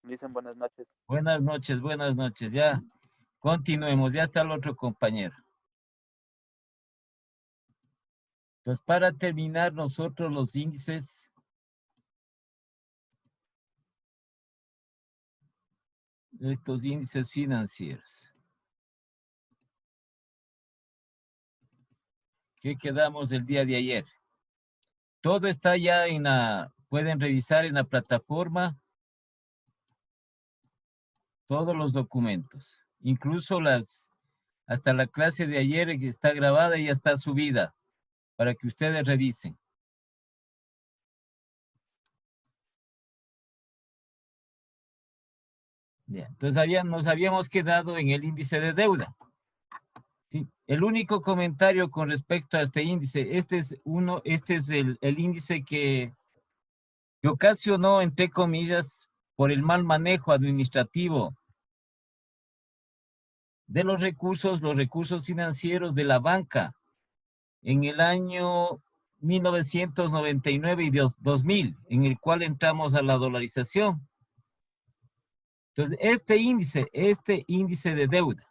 Dicen buenas noches. Buenas noches. Ya continuemos, ya está el otro compañero. Entonces, para terminar nosotros los índices, estos índices financieros. ¿Qué quedamos el día de ayer? Todo está ya en la, pueden revisar en la plataforma todos los documentos, incluso hasta la clase de ayer que está grabada y ya está subida para que ustedes revisen. Ya, entonces nos habíamos quedado en el índice de deuda. ¿Sí? El único comentario con respecto a este índice, este es el índice que ocasionó, entre comillas, por el mal manejo administrativo de los recursos financieros de la banca en el año 1999 y 2000, en el cual entramos a la dolarización. Entonces, este índice de deuda,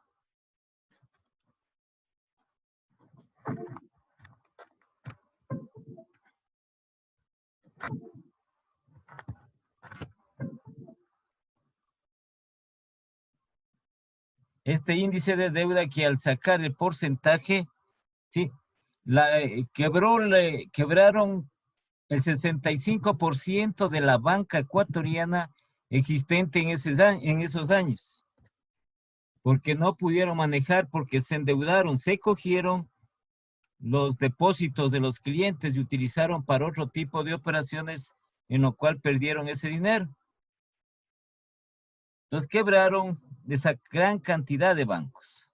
que al sacar el porcentaje, ¿sí? Quebraron el 65% de la banca ecuatoriana existente en esos años, porque no pudieron manejar, porque se endeudaron, se cogieron los depósitos de los clientes y utilizaron para otro tipo de operaciones, en lo cual perdieron ese dinero. Entonces quebraron esa gran cantidad de bancos.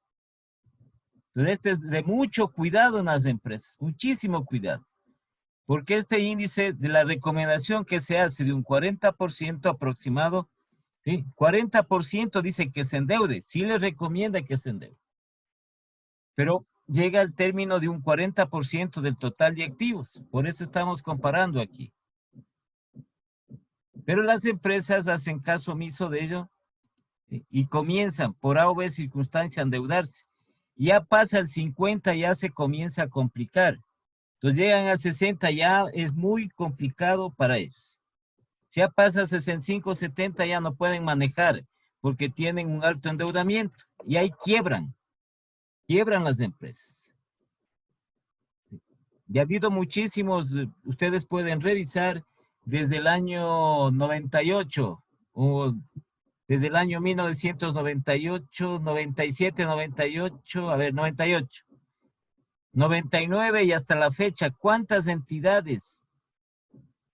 Entonces este es de mucho cuidado en las empresas, muchísimo cuidado, porque este índice de la recomendación que se hace de un 40% aproximado, ¿sí? 40% dice que se endeude, sí le recomienda que se endeude, pero llega al término de un 40% del total de activos, por eso estamos comparando aquí. Pero las empresas hacen caso omiso de ello y comienzan por A o B circunstancia a endeudarse. Ya pasa el 50, ya se comienza a complicar. Entonces llegan al 60, ya es muy complicado para ellos. Si ya pasa 65, 70, ya no pueden manejar porque tienen un alto endeudamiento y ahí quiebran las empresas. Y ha habido muchísimos, ustedes pueden revisar desde el año 98 o desde el año 1998, 97, 98, 98, 99 y hasta la fecha, ¿cuántas entidades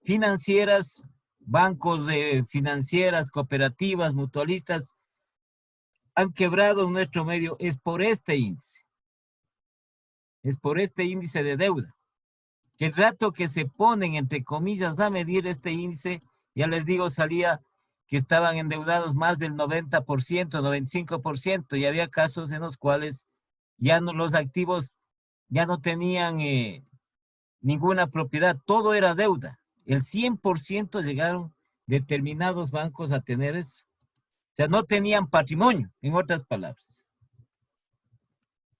financieras, bancos financieras, cooperativas, mutualistas han quebrado en nuestro medio? Es por este índice. Es por este índice de deuda. Que el rato que se ponen, entre comillas, a medir este índice, ya les digo, salía que estaban endeudados más del 90%, 95%, y había casos en los cuales ya no, los activos ya no tenían ninguna propiedad, todo era deuda. El 100% llegaron determinados bancos a tener eso. O sea, no tenían patrimonio, en otras palabras.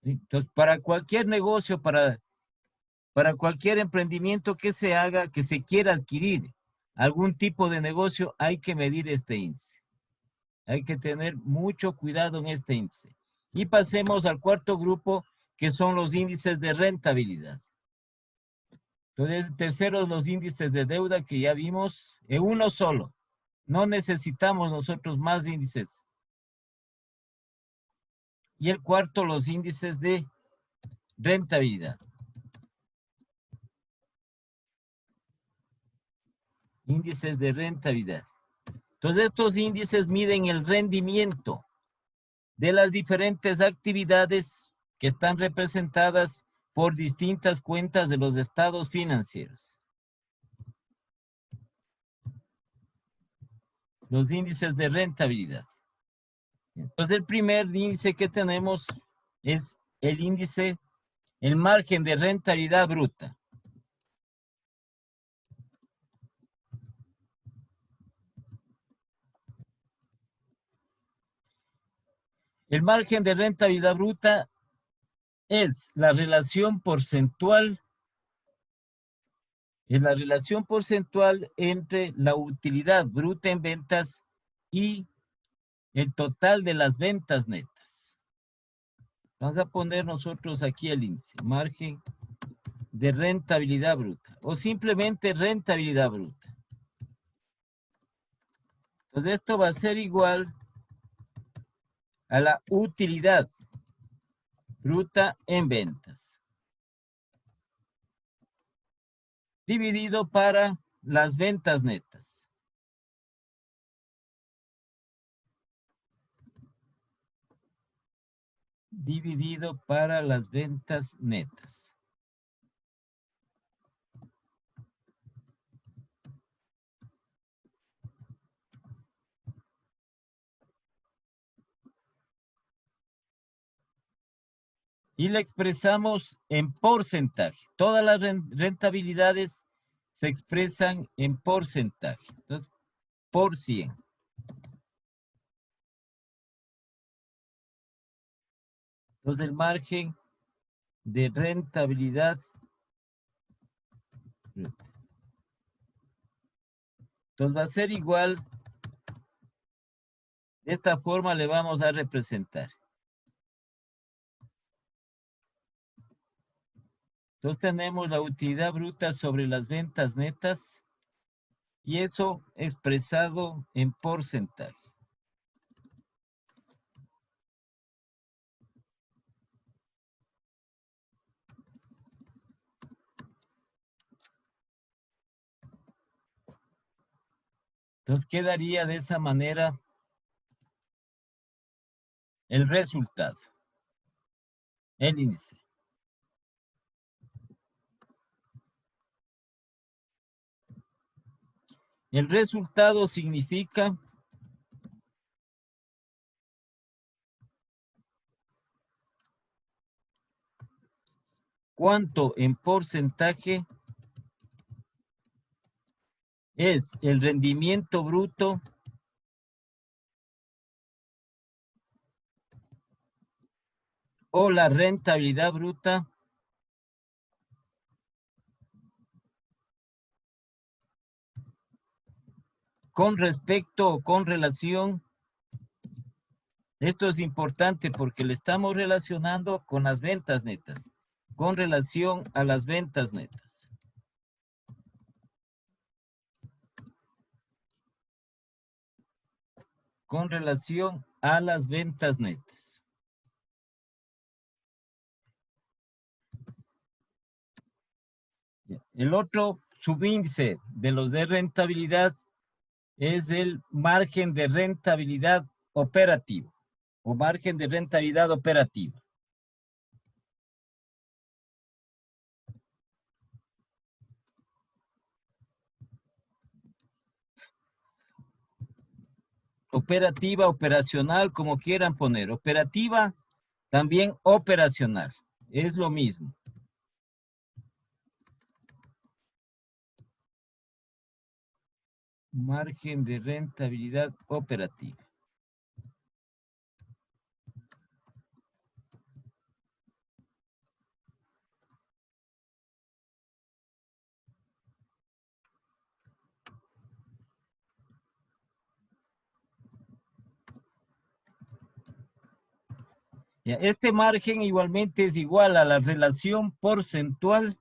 Entonces, para cualquier negocio, para cualquier emprendimiento que se haga, que se quiera adquirir algún tipo de negocio, hay que medir este índice. Hay que tener mucho cuidado en este índice. Y pasemos al cuarto grupo, que son los índices de rentabilidad. Entonces, tercero, los índices de deuda que ya vimos, en uno solo. No necesitamos nosotros más índices. Y el cuarto, los índices de rentabilidad. Índices de rentabilidad. Entonces, estos índices miden el rendimiento de las diferentes actividades que están representadas por distintas cuentas de los estados financieros. Los índices de rentabilidad. Entonces, el primer índice que tenemos es el índice, el margen de rentabilidad bruta. El margen de rentabilidad bruta es la relación porcentual, entre la utilidad bruta en ventas y el total de las ventas netas. Vamos a poner nosotros aquí el índice, margen de rentabilidad bruta, o simplemente rentabilidad bruta. Entonces esto va a ser igual a la utilidad bruta en ventas, dividido para las ventas netas. Dividido para las ventas netas. Y la expresamos en porcentaje. Todas las rentabilidades se expresan en porcentaje. Entonces, por 100. Entonces, el margen de rentabilidad. Entonces, va a ser igual. De esta forma le vamos a representar. Entonces, tenemos la utilidad bruta sobre las ventas netas. Y eso expresado en porcentaje. Entonces quedaría de esa manera el resultado, el índice. El resultado significa cuánto en porcentaje es el rendimiento bruto o la rentabilidad bruta con respecto o con relación. Esto es importante porque le estamos relacionando con las ventas netas, con relación a las ventas netas. Con relación a las ventas netas. El otro subíndice de los de rentabilidad es el margen de rentabilidad operativo o margen de rentabilidad operativa. Operativa, operacional, como quieran poner. Operativa, también operacional. Es lo mismo. Margen de rentabilidad operativa. Este margen igualmente es igual a la relación porcentual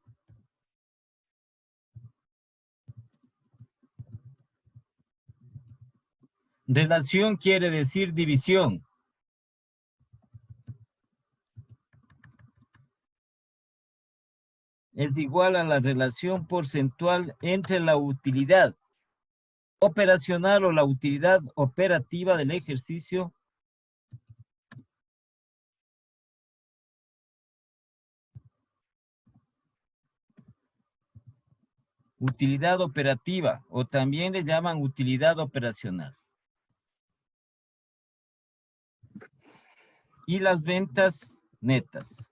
relación quiere decir división. Es igual a la relación porcentual entre la utilidad operacional o la utilidad operativa del ejercicio utilidad operativa o también le llaman utilidad operacional. Y las ventas netas.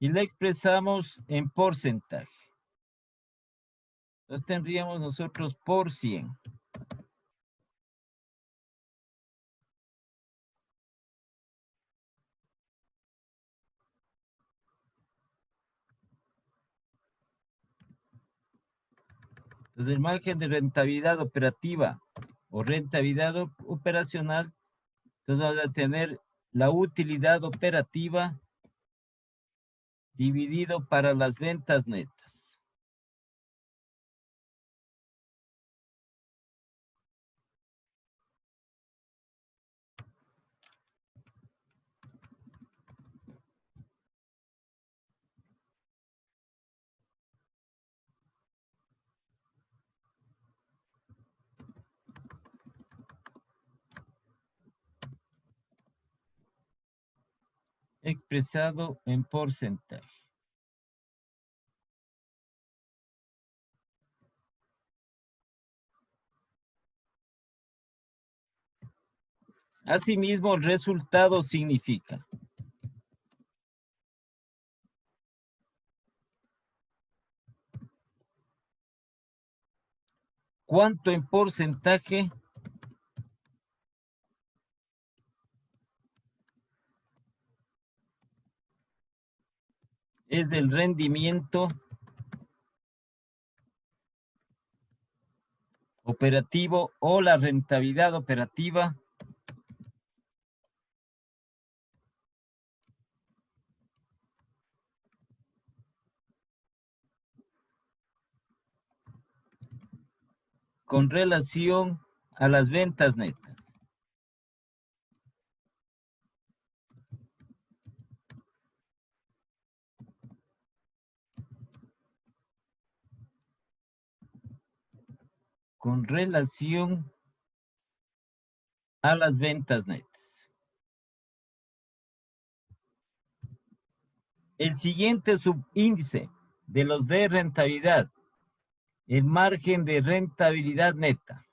Y la expresamos en porcentaje. Entonces tendríamos nosotros por 100. Entonces el margen de rentabilidad operativa o rentabilidad operacional, entonces vamos a tener la utilidad operativa dividido para las ventas netas. Expresado en porcentaje. Asimismo, el resultado significa cuánto en porcentaje es el rendimiento operativo o la rentabilidad operativa con relación a las ventas netas. Con relación a las ventas netas. El siguiente subíndice de los de rentabilidad, el margen de rentabilidad neta.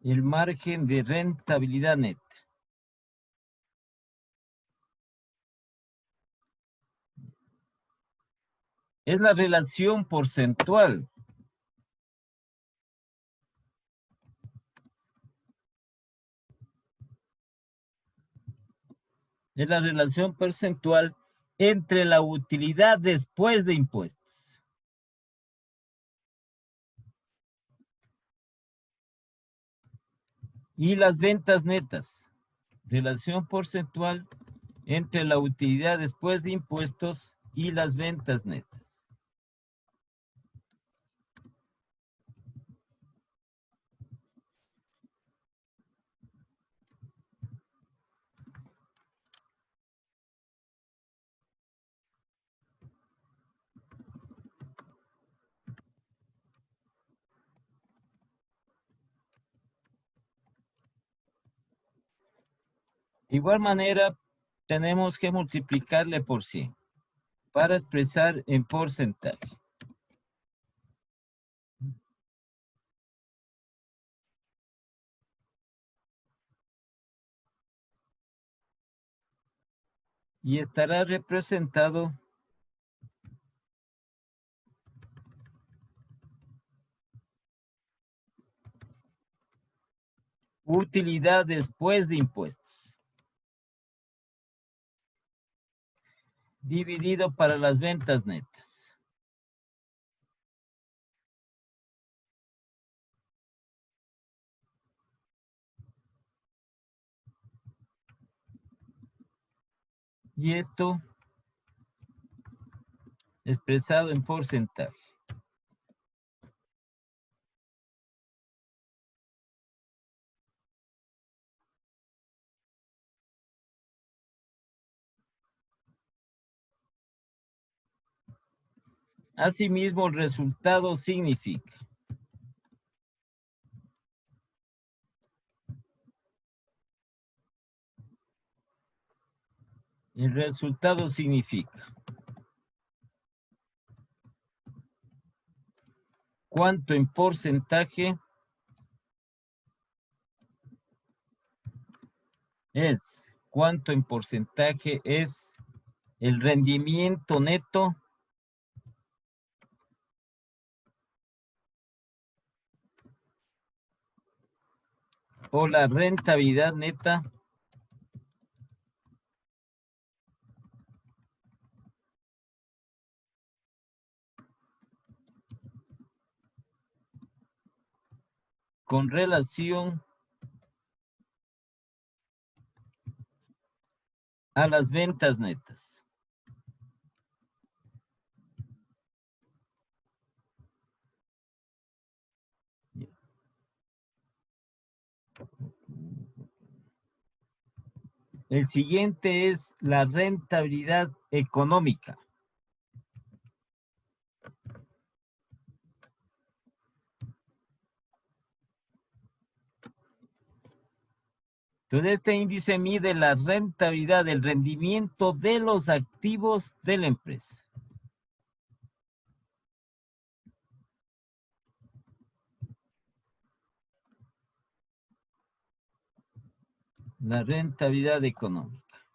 El margen de rentabilidad neta. Es la relación porcentual es la relación porcentual entre la utilidad después de impuestos y las ventas netas. Relación porcentual entre la utilidad después de impuestos y las ventas netas. De igual manera, tenemos que multiplicarle por 100 para expresar en porcentaje. Y estará representado utilidad después de impuestos, dividido para las ventas netas. Y esto expresado en porcentaje. Asimismo, el resultado significa cuánto en porcentaje es cuánto en porcentaje es el rendimiento neto o la rentabilidad neta con relación a las ventas netas. El siguiente es la rentabilidad económica. Entonces, este índice mide la rentabilidad, el rendimiento de los activos de la empresa. La rentabilidad económica.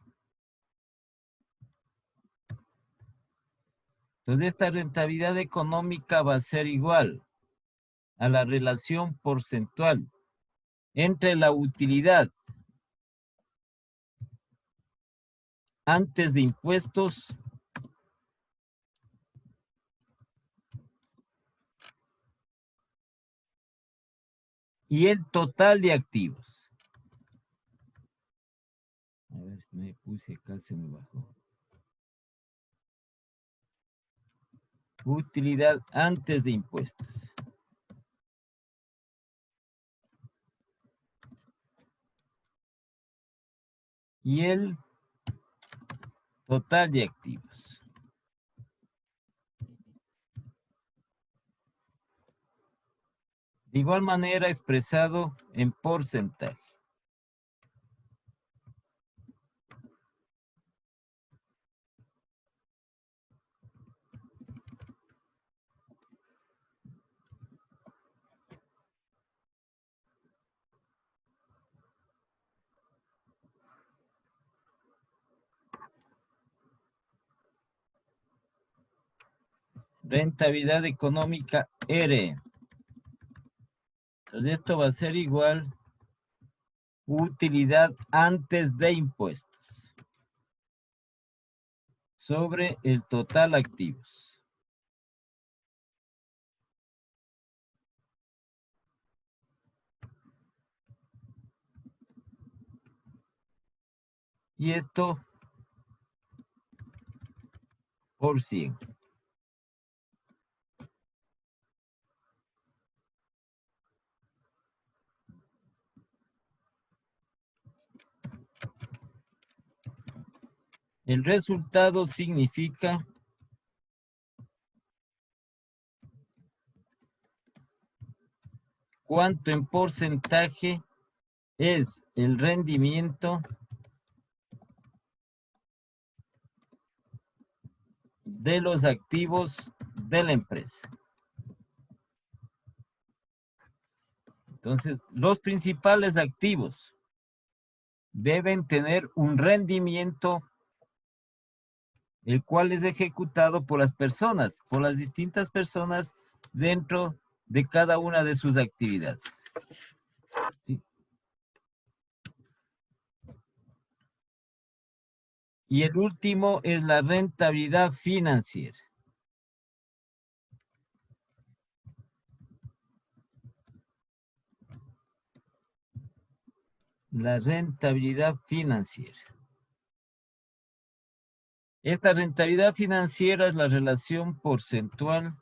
Entonces, esta rentabilidad económica va a ser igual a la relación porcentual entre la utilidad antes de impuestos y el total de activos. A ver si me puse acá, se me bajó. Utilidad antes de impuestos. Y el total de activos. De igual manera expresado en porcentaje. Rentabilidad económica R. Entonces esto va a ser igual utilidad antes de impuestos sobre el total activos. Y esto por 100. El resultado significa cuánto en porcentaje es el rendimiento de los activos de la empresa. Entonces, los principales activos deben tener un rendimiento el cual es ejecutado por las personas, por las distintas personas dentro de cada una de sus actividades. ¿Sí? Y el último es la rentabilidad financiera. La rentabilidad financiera. Esta rentabilidad financiera es la relación porcentual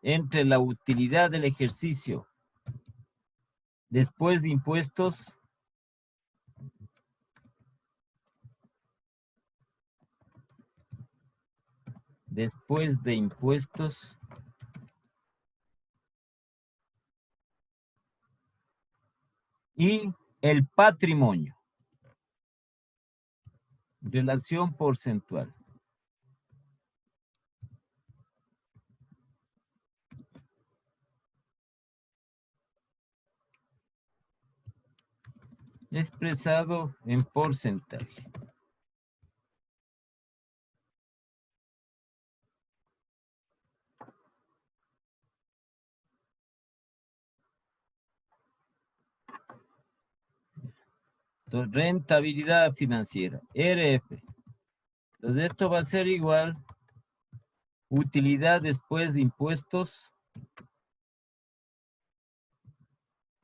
entre la utilidad del ejercicio después de impuestos y el patrimonio. Relación porcentual. expresado en porcentaje. Entonces, rentabilidad financiera, RF. Entonces, esto va a ser igual utilidad después de impuestos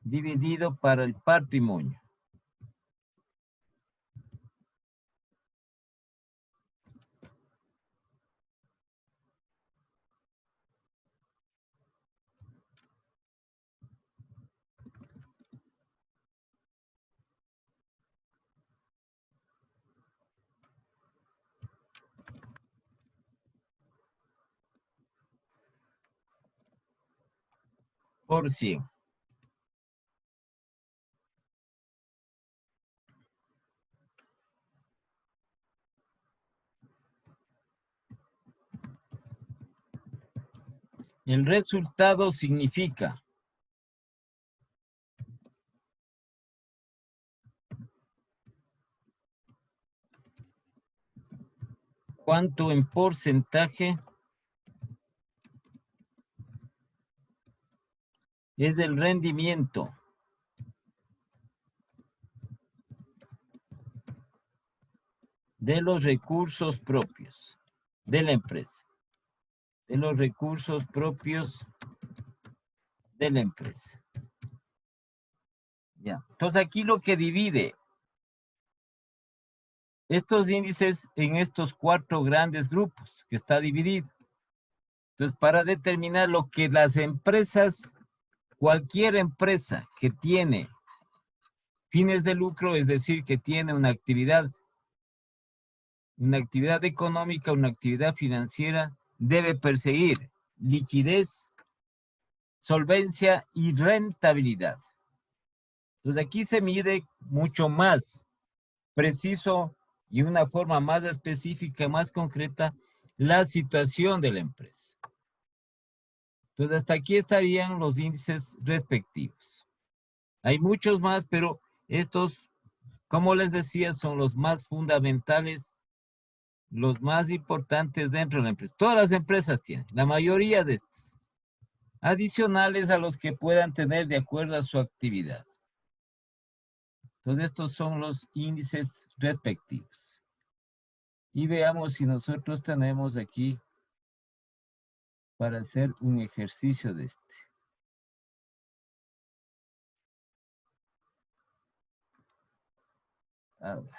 dividido para el patrimonio. Por 100. El resultado significa cuánto en porcentaje es el rendimiento de los recursos propios de la empresa. De los recursos propios de la empresa. Ya. Entonces aquí lo que divide estos índices en estos 4 grandes grupos que está dividido. Entonces, para determinar lo que las empresas, cualquier empresa que tiene fines de lucro, es decir, que tiene una actividad económica, una actividad financiera, debe perseguir liquidez, solvencia y rentabilidad. Entonces aquí se mide mucho más preciso y una forma más específica, más concreta, la situación de la empresa. Entonces hasta aquí estarían los índices respectivos. Hay muchos más, pero estos, como les decía, son los más fundamentales, los más importantes dentro de la empresa. Todas las empresas tienen, la mayoría de estos, adicionales a los que puedan tener de acuerdo a su actividad. Entonces estos son los índices respectivos. Y veamos si nosotros tenemos aquí para hacer un ejercicio de este. A ver.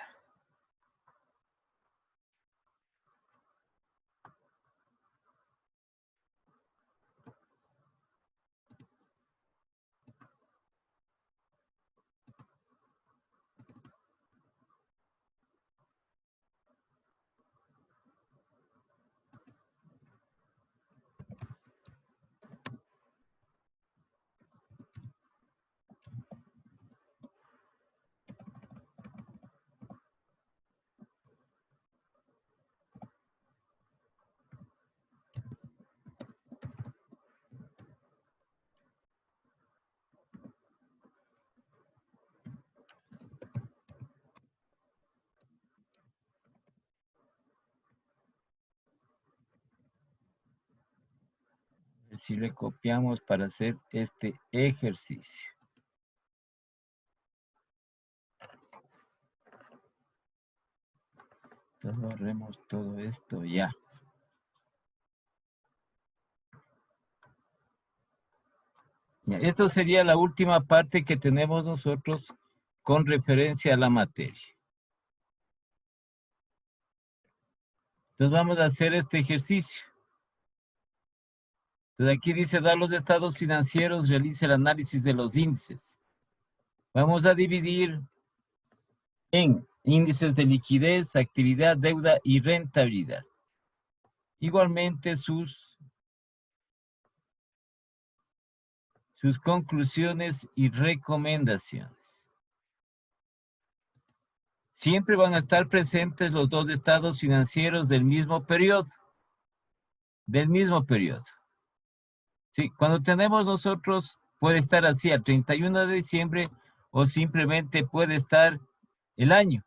Si le copiamos para hacer este ejercicio. Entonces borremos todo esto ya. Esto sería la última parte que tenemos nosotros con referencia a la materia. Entonces vamos a hacer este ejercicio. Entonces aquí dice, dar los estados financieros, realice el análisis de los índices. Vamos a dividir en índices de liquidez, actividad, deuda y rentabilidad. Igualmente sus conclusiones y recomendaciones. Siempre van a estar presentes los 2 estados financieros del mismo periodo. Sí, cuando tenemos nosotros, puede estar así, al 31 de diciembre o simplemente puede estar el año.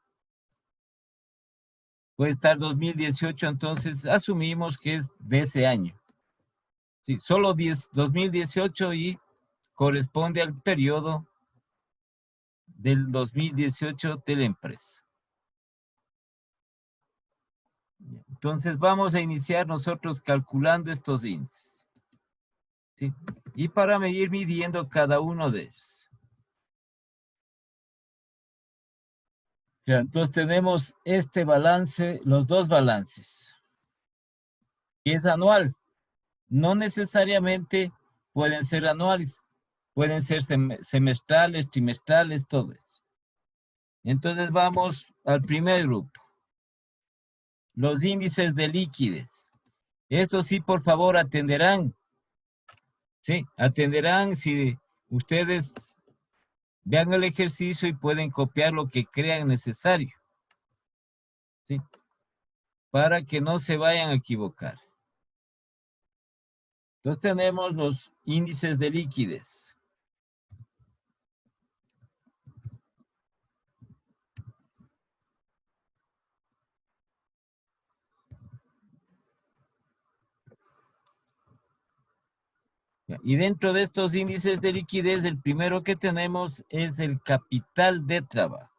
Puede estar 2018, entonces asumimos que es de ese año. Sí, solo 2018 y corresponde al periodo del 2018 de la empresa. Entonces vamos a iniciar nosotros calculando estos índices, ¿sí? Y para ir midiendo cada uno de ellos. Ya, entonces tenemos este balance, los dos balances, que es anual. No necesariamente pueden ser anuales, pueden ser semestrales, trimestrales, todo eso. Entonces vamos al primer grupo. Los índices de liquidez. Estos sí, por favor, atenderán. Sí, atenderán si ustedes vean el ejercicio y pueden copiar lo que crean necesario. ¿Sí? Para que no se vayan a equivocar. Entonces tenemos los índices de liquidez. Y dentro de estos índices de liquidez, el primero que tenemos es el capital de trabajo.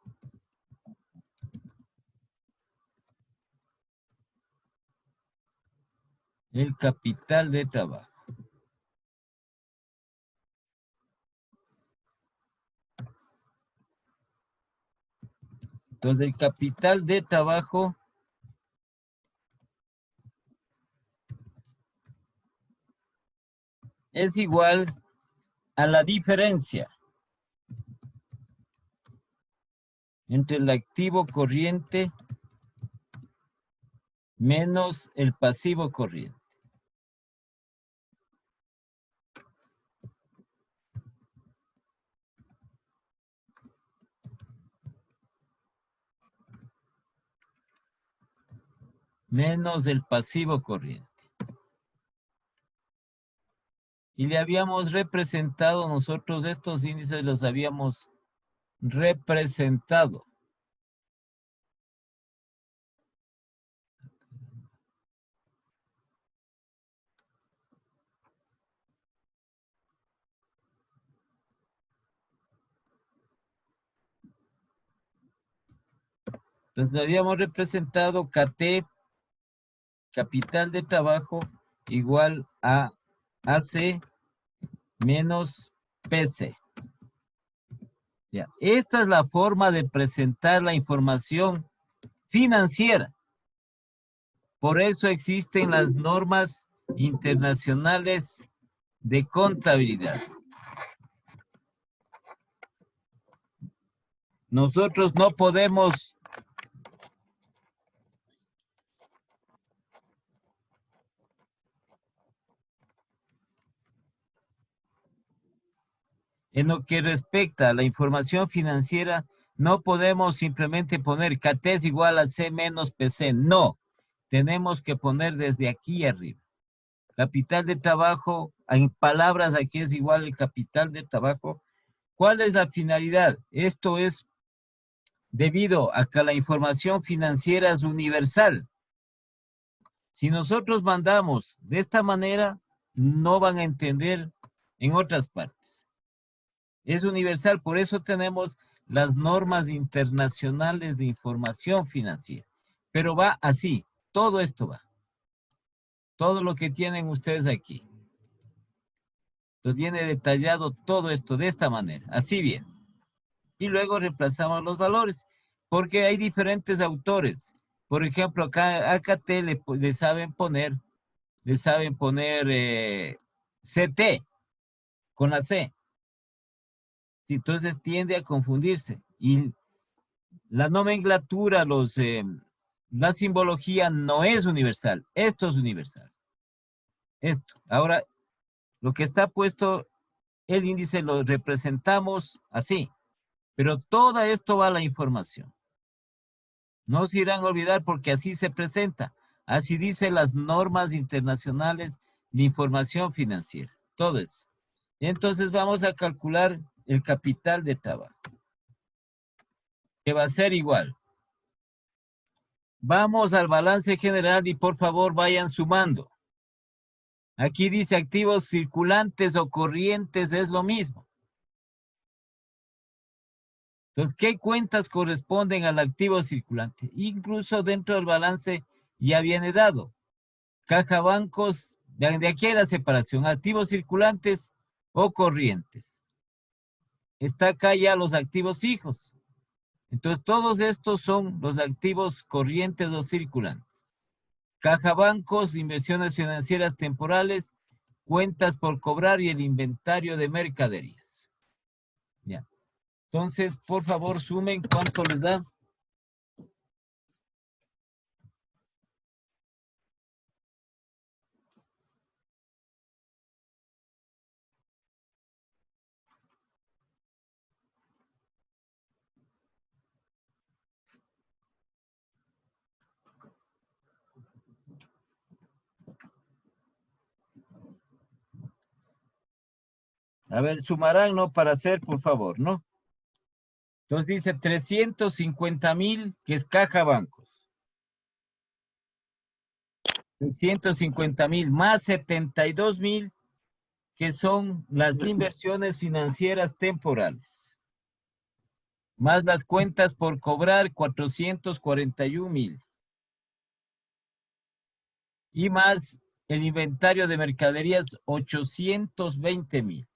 El capital de trabajo. Entonces, el capital de trabajo es igual a la diferencia entre el activo corriente menos el pasivo corriente. Menos el pasivo corriente. Y le habíamos representado, nosotros estos índices los habíamos representado. Entonces le habíamos representado KT, capital de trabajo, igual a AC menos PC. Ya. Esta es la forma de presentar la información financiera. Por eso existen las normas internacionales de contabilidad. Nosotros no podemos en lo que respecta a la información financiera, no podemos simplemente poner KT es igual a C menos PC. No, tenemos que poner desde aquí arriba. Capital de trabajo, en palabras aquí es igual el capital de trabajo. ¿Cuál es la finalidad? Esto es debido a que la información financiera es universal. Si nosotros mandamos de esta manera, no van a entender en otras partes. Es universal, por eso tenemos las normas internacionales de información financiera. Pero va así, todo esto va. Todo lo que tienen ustedes aquí. Entonces viene detallado todo esto de esta manera, así bien. Y luego reemplazamos los valores, porque hay diferentes autores. Por ejemplo, acá a AKT le saben poner CT con la C. Sí, entonces tiende a confundirse. Y la nomenclatura, la simbología no es universal. Esto es universal. Esto. Ahora, lo que está puesto, el índice lo representamos así. Pero todo esto va a la información. No se irán a olvidar porque así se presenta. Así dicen las normas internacionales de información financiera. Todo eso. Entonces vamos a calcular el capital de trabajo. que va a ser igual. Vamos al balance general y por favor vayan sumando. Aquí dice activos circulantes o corrientes, es lo mismo. Entonces, ¿qué cuentas corresponden al activo circulante? Incluso dentro del balance ya viene dado. Caja bancos, de aquí hay la separación, activos circulantes o corrientes. Está acá ya los activos fijos. Entonces, todos estos son los activos corrientes o circulantes. Caja bancos, inversiones financieras temporales, cuentas por cobrar y el inventario de mercaderías. Ya. Entonces, por favor, sumen cuánto les da. A ver, sumarán, ¿no? Para hacer, por favor, ¿no? Entonces dice 350,000, que es caja bancos. 350,000 más 72,000, que son las inversiones financieras temporales. Más las cuentas por cobrar, 441,000. Y más el inventario de mercaderías, 820,000.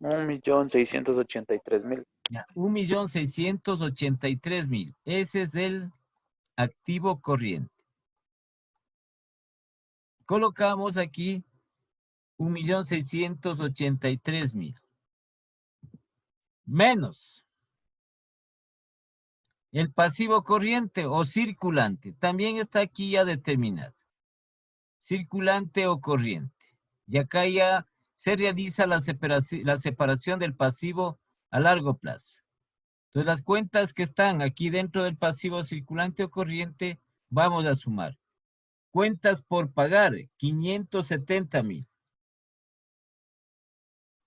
1.683.000. Ya, 1,683,000. Ese es el activo corriente. Colocamos aquí 1,683,000. Menos el pasivo corriente o circulante. También está aquí ya determinado. Circulante o corriente. Y acá ya se realiza la separación del pasivo a largo plazo. Entonces, las cuentas que están aquí dentro del pasivo circulante o corriente, vamos a sumar. Cuentas por pagar, 570,000.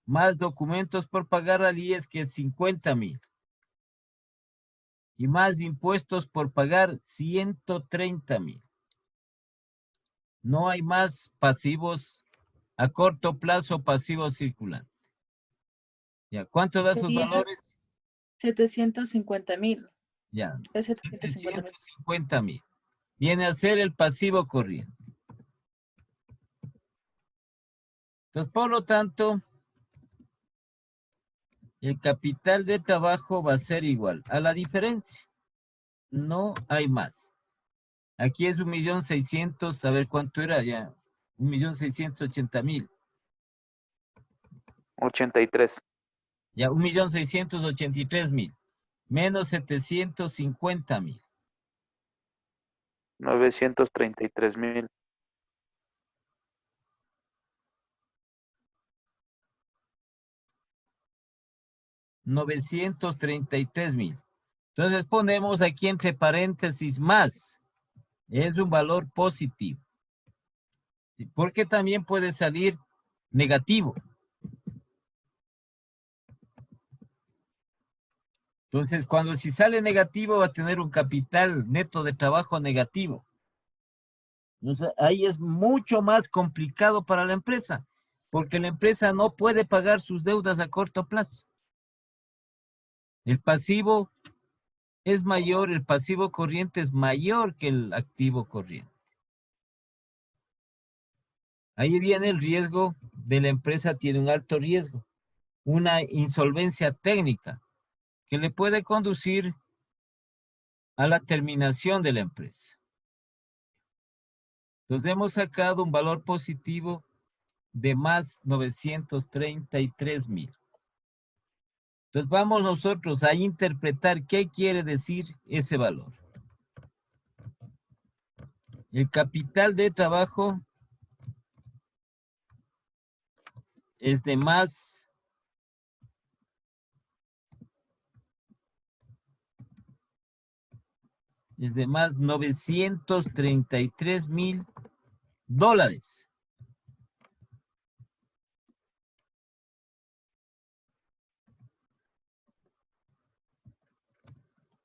Más documentos por pagar al IES, que es 50,000. Y más impuestos por pagar, 130,000. No hay más pasivos a corto plazo, pasivos circulantes. Ya, ¿cuánto da esos Sería valores? 750,000. Ya, Es 750,000. 750,000. Viene a ser el pasivo corriente. Entonces, por lo tanto, el capital de trabajo va a ser igual a la diferencia. No hay más. Aquí es 1,600,000, a ver cuánto era ya. 1,680,000. 83. Ya, 1,683,000. Menos 750,000. 933.000. 933,000. Entonces ponemos aquí entre paréntesis más. Es un valor positivo. Porque también puede salir negativo. Entonces, si sale negativo, va a tener un capital neto de trabajo negativo. Entonces, ahí es mucho más complicado para la empresa, porque la empresa no puede pagar sus deudas a corto plazo. El pasivo es mayor, el pasivo corriente es mayor que el activo corriente. Ahí viene el riesgo de la empresa, tiene un alto riesgo, una insolvencia técnica que le puede conducir a la terminación de la empresa. Entonces hemos sacado un valor positivo de más 933,000. Entonces vamos nosotros a interpretar qué quiere decir ese valor. El capital de trabajo es de más 933,000 dólares.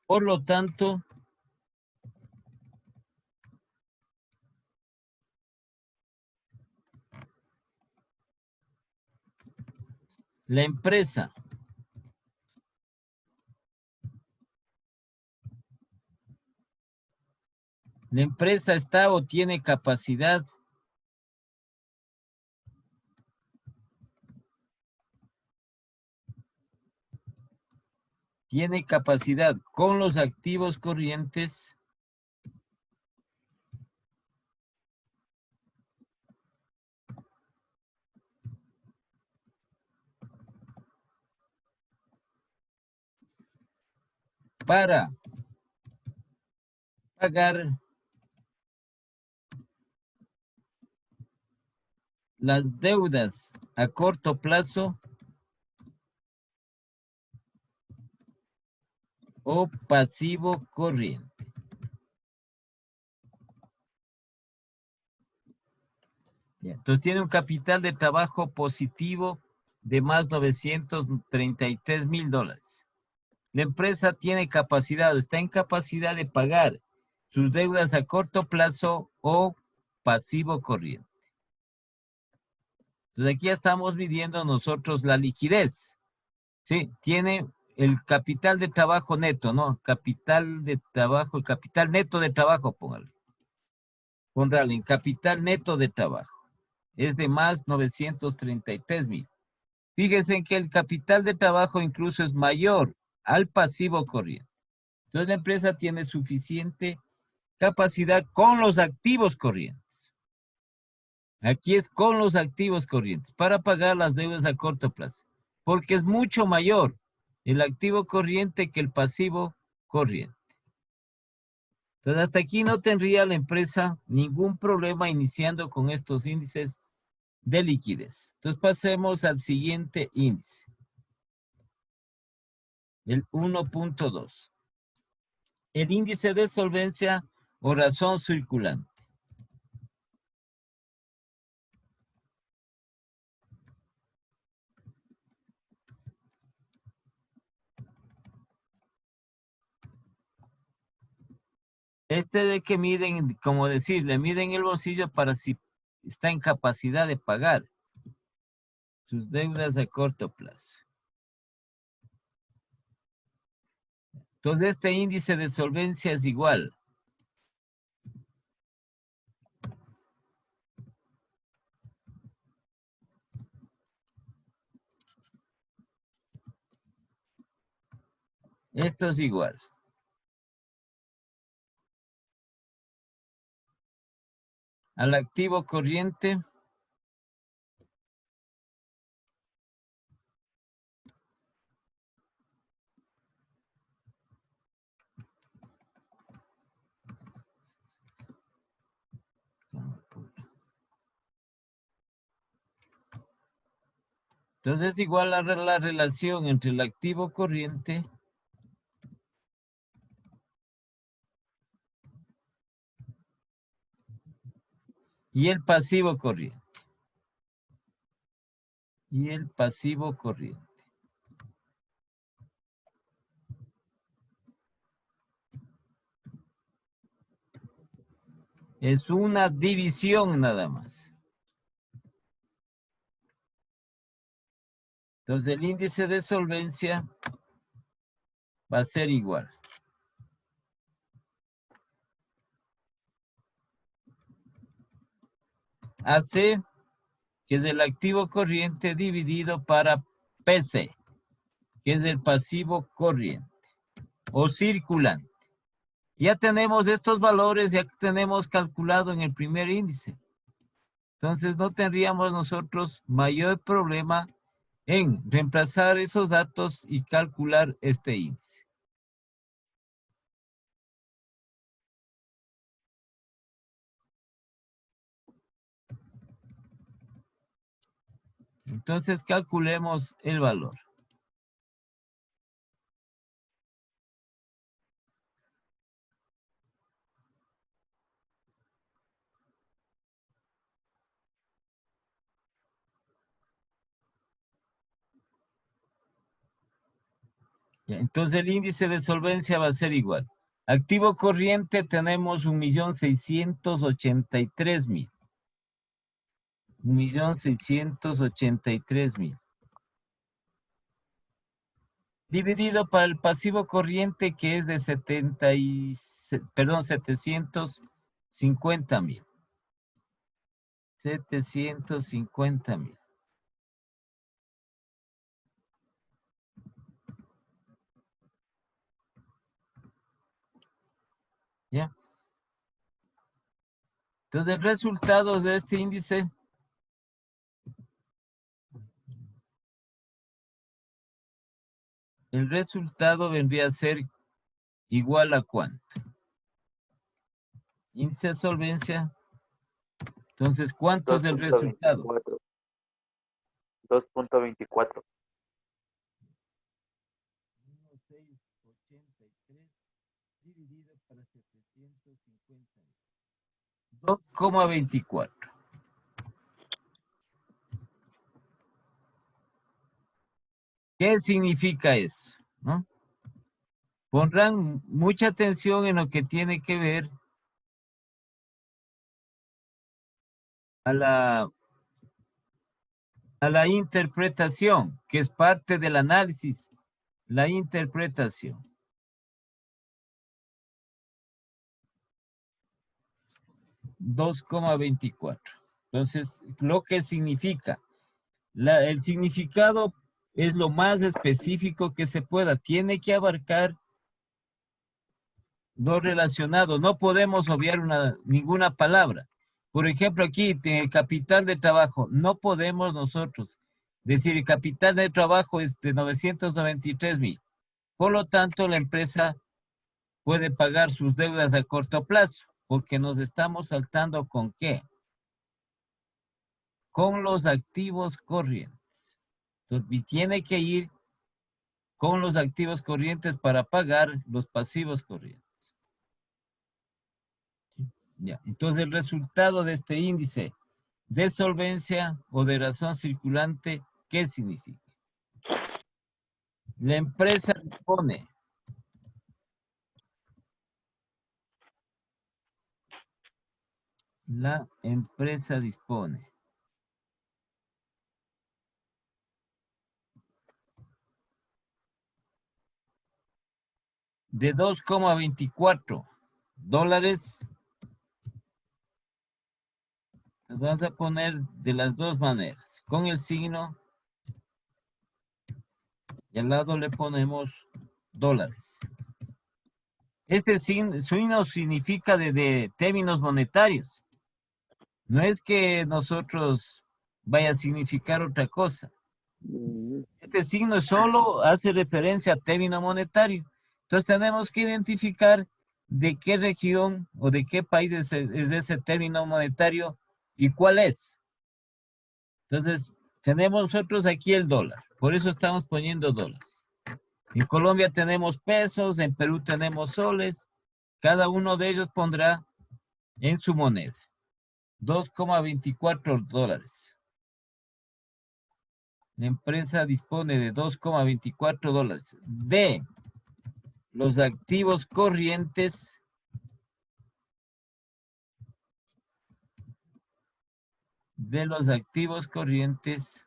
Por lo tanto, la empresa está o tiene capacidad con los activos corrientes para pagar las deudas a corto plazo o pasivo corriente. Bien, entonces tiene un capital de trabajo positivo de más $933,000. La empresa tiene capacidad, está en capacidad de pagar sus deudas a corto plazo o pasivo corriente. Entonces aquí ya estamos midiendo nosotros la liquidez. ¿Sí? Tiene el capital de trabajo neto, ¿no? Capital de trabajo, el capital neto de trabajo, póngale. Póngale, en capital neto de trabajo. Es de más 933,000. Fíjense en que el capital de trabajo incluso es mayor al pasivo corriente. Entonces la empresa tiene suficiente capacidad con los activos corrientes. Aquí es con los activos corrientes para pagar las deudas a corto plazo, porque es mucho mayor el activo corriente que el pasivo corriente. Entonces hasta aquí no tendría la empresa ningún problema iniciando con estos índices de liquidez. Entonces pasemos al siguiente índice, el 1.2. El índice de solvencia o razón circulante. Este de que miden, como decir, le miden el bolsillo para si está en capacidad de pagar sus deudas a corto plazo. Entonces este índice de solvencia es igual esto es igual al activo corriente entonces es igual a la relación entre el activo corriente y el pasivo corriente. Y el pasivo corriente. Es una división nada más. Entonces el índice de solvencia va a ser igual. AC, que es el activo corriente dividido para PC, que es el pasivo corriente o circulante. Ya tenemos estos valores, ya tenemos calculado en el primer índice. Entonces no tendríamos nosotros mayor problema en reemplazar esos datos y calcular este índice. Entonces calculemos el valor. Ya, entonces el índice de solvencia va a ser igual. Activo corriente tenemos 1.683.000. 1.683.000. Dividido para el pasivo corriente que es de 750.000. 750.000. ¿Ya? Entonces el resultado de este índice vendría a ser igual a ¿cuánto? Índice de solvencia. Entonces, ¿cuánto es el resultado? 2.24. 1.683 dividido para 750. 2,24. ¿Qué significa eso? ¿No? Pondrán mucha atención en lo que tiene que ver a la interpretación, que es parte del análisis, la interpretación. $2,24. Entonces, lo que significa, el significado es lo más específico que se pueda. Tiene que abarcar lo relacionado. No podemos obviar ninguna palabra. Por ejemplo, aquí, el capital de trabajo, no podemos nosotros decir el capital de trabajo es de 993.000. Por lo tanto, la empresa puede pagar sus deudas a corto plazo, porque nos estamos saltando ¿con qué? Con los activos corrientes. Entonces, y tiene que ir con los activos corrientes para pagar los pasivos corrientes. Ya. Entonces, el resultado de este índice de solvencia o de razón circulante, ¿qué significa? La empresa dispone de $2,24. Nos vamos a poner de las dos maneras, con el signo y al lado le ponemos dólares. Este signo significa de términos monetarios. No es que nosotros vaya a significar otra cosa. Este signo solo hace referencia a término monetario. Entonces tenemos que identificar de qué región o de qué país es ese término monetario y cuál es. Entonces tenemos nosotros aquí el dólar. Por eso estamos poniendo dólares. En Colombia tenemos pesos, en Perú tenemos soles. Cada uno de ellos pondrá en su moneda $2,24. La empresa dispone de $2,24 de los activos corrientes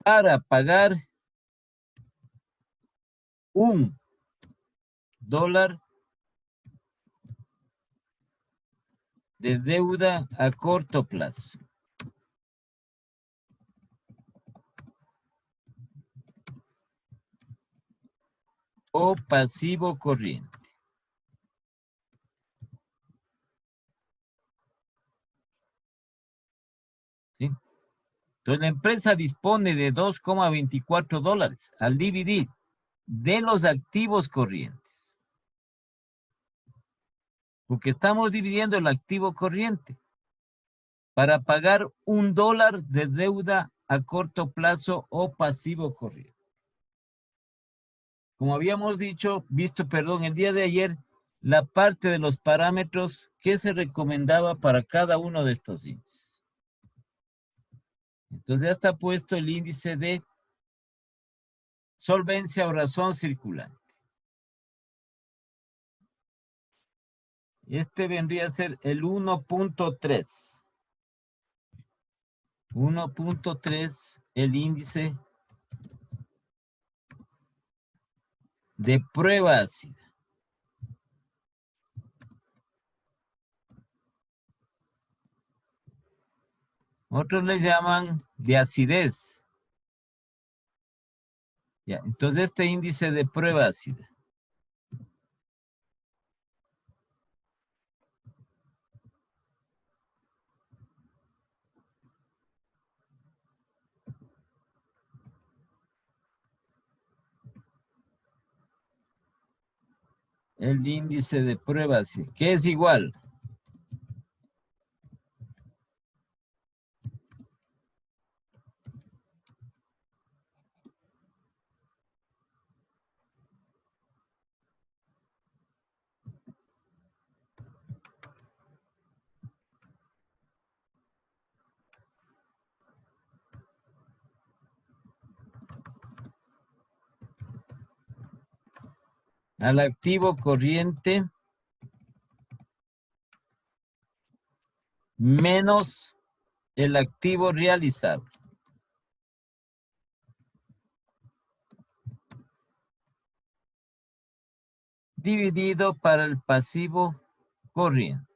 para pagar $1 de deuda a corto plazo o pasivo corriente. ¿Sí? Entonces la empresa dispone de $2,24 al dividir de los activos corrientes. Porque estamos dividiendo el activo corriente para pagar $1 de deuda a corto plazo o pasivo corriente. Como habíamos visto, el día de ayer, la parte de los parámetros que se recomendaba para cada uno de estos índices. Entonces ya está puesto el índice de solvencia o razón circulante. Este vendría a ser el 1.3. 1.3, el índice de prueba ácida. Otros le llaman de acidez. Ya, entonces este índice de prueba ácida. El índice de prueba ácida, que es igual. Al activo corriente menos el activo realizable. Dividido para el pasivo corriente.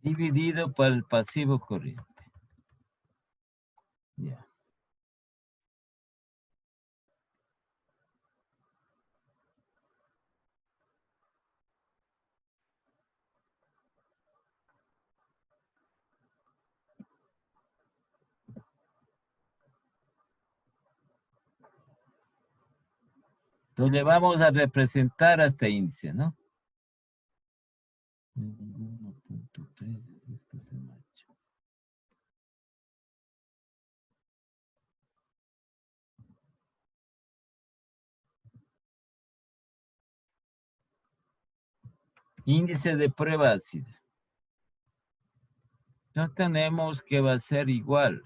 Dividido por el pasivo corriente. Ya. Entonces le vamos a representar a este índice, ¿no? 1.3, esto se marcha. Índice de prueba ácida. No tenemos que va a ser igual.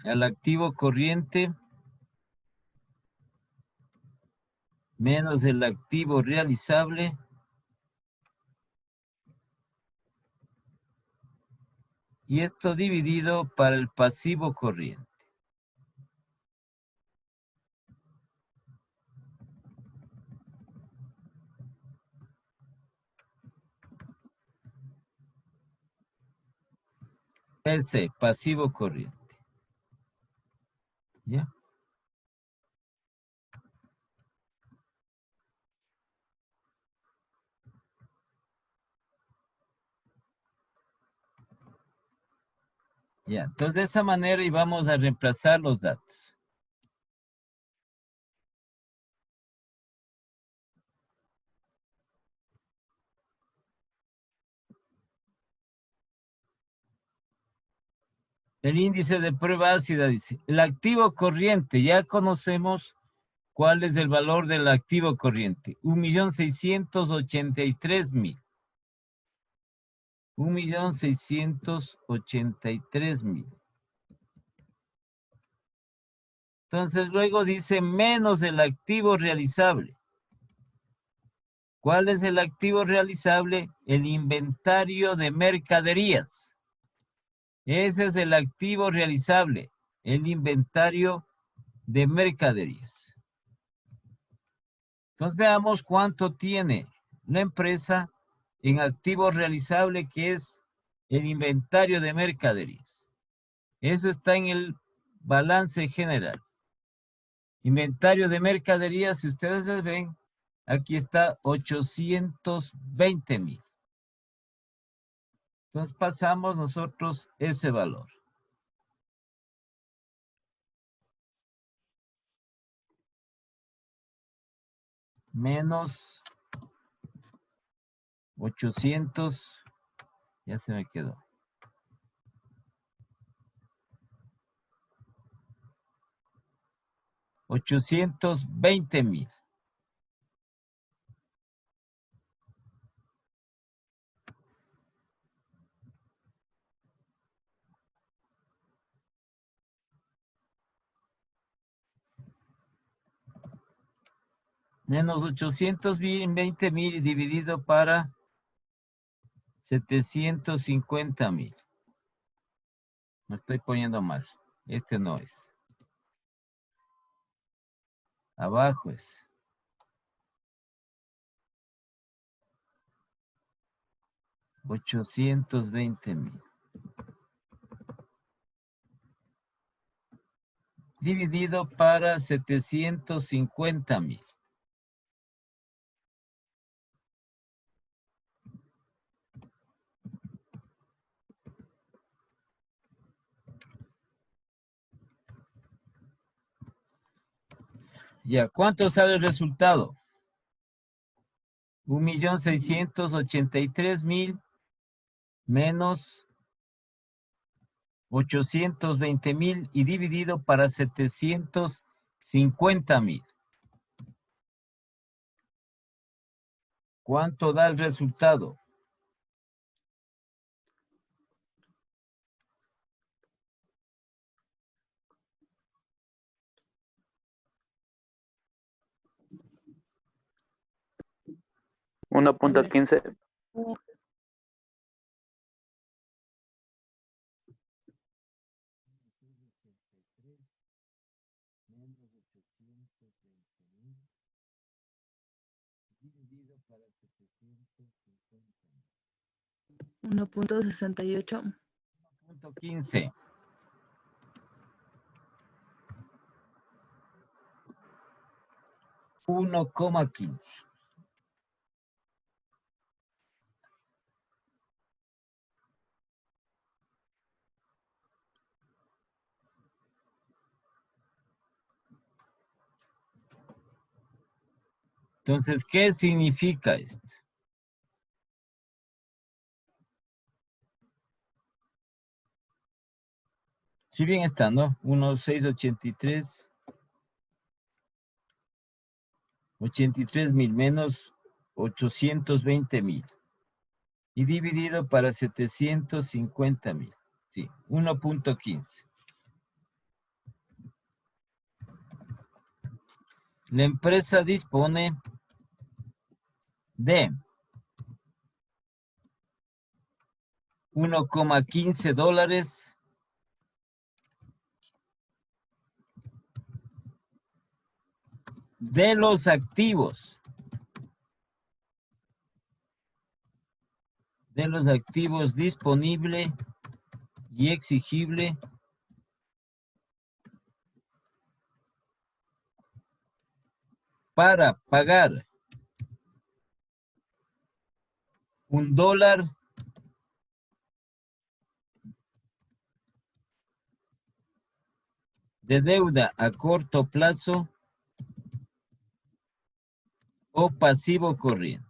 Al activo corriente menos el activo realizable y esto dividido para el pasivo corriente. PC, pasivo corriente. ¿Ya? Ya, entonces de esa manera y vamos a reemplazar los datos. El índice de prueba ácida dice, el activo corriente, ya conocemos cuál es el valor del activo corriente, 1.683.000. 1.683.000. Entonces luego dice menos el activo realizable. ¿Cuál es el activo realizable? El inventario de mercaderías. Ese es el activo realizable, el inventario de mercaderías. Entonces veamos cuánto tiene la empresa en activo realizable, que es el inventario de mercaderías. Eso está en el balance general. Inventario de mercaderías, si ustedes les ven, Aquí está 820,000. Entonces pasamos nosotros ese valor. Menos 800, ya se me quedó. $820,000. Menos 820,000 dividido para 750,000. Me estoy poniendo mal. Este no es. Abajo es. $820,000. Dividido para 750,000. Ya, ¿cuánto sale el resultado? 1,683,000 menos 820,000 y dividido para 750,000. ¿Cuánto da el resultado? $1.15. $1.68. 1.15. $1.15. Entonces, ¿qué significa esto? Si bien está, ¿no? 1,683. 83,000 menos 820,000. Y dividido para 750,000. Sí, 1.15. La empresa dispone de $1.15 de los activos. De los activos disponible y exigible para pagar $1 de deuda a corto plazo o pasivo corriente.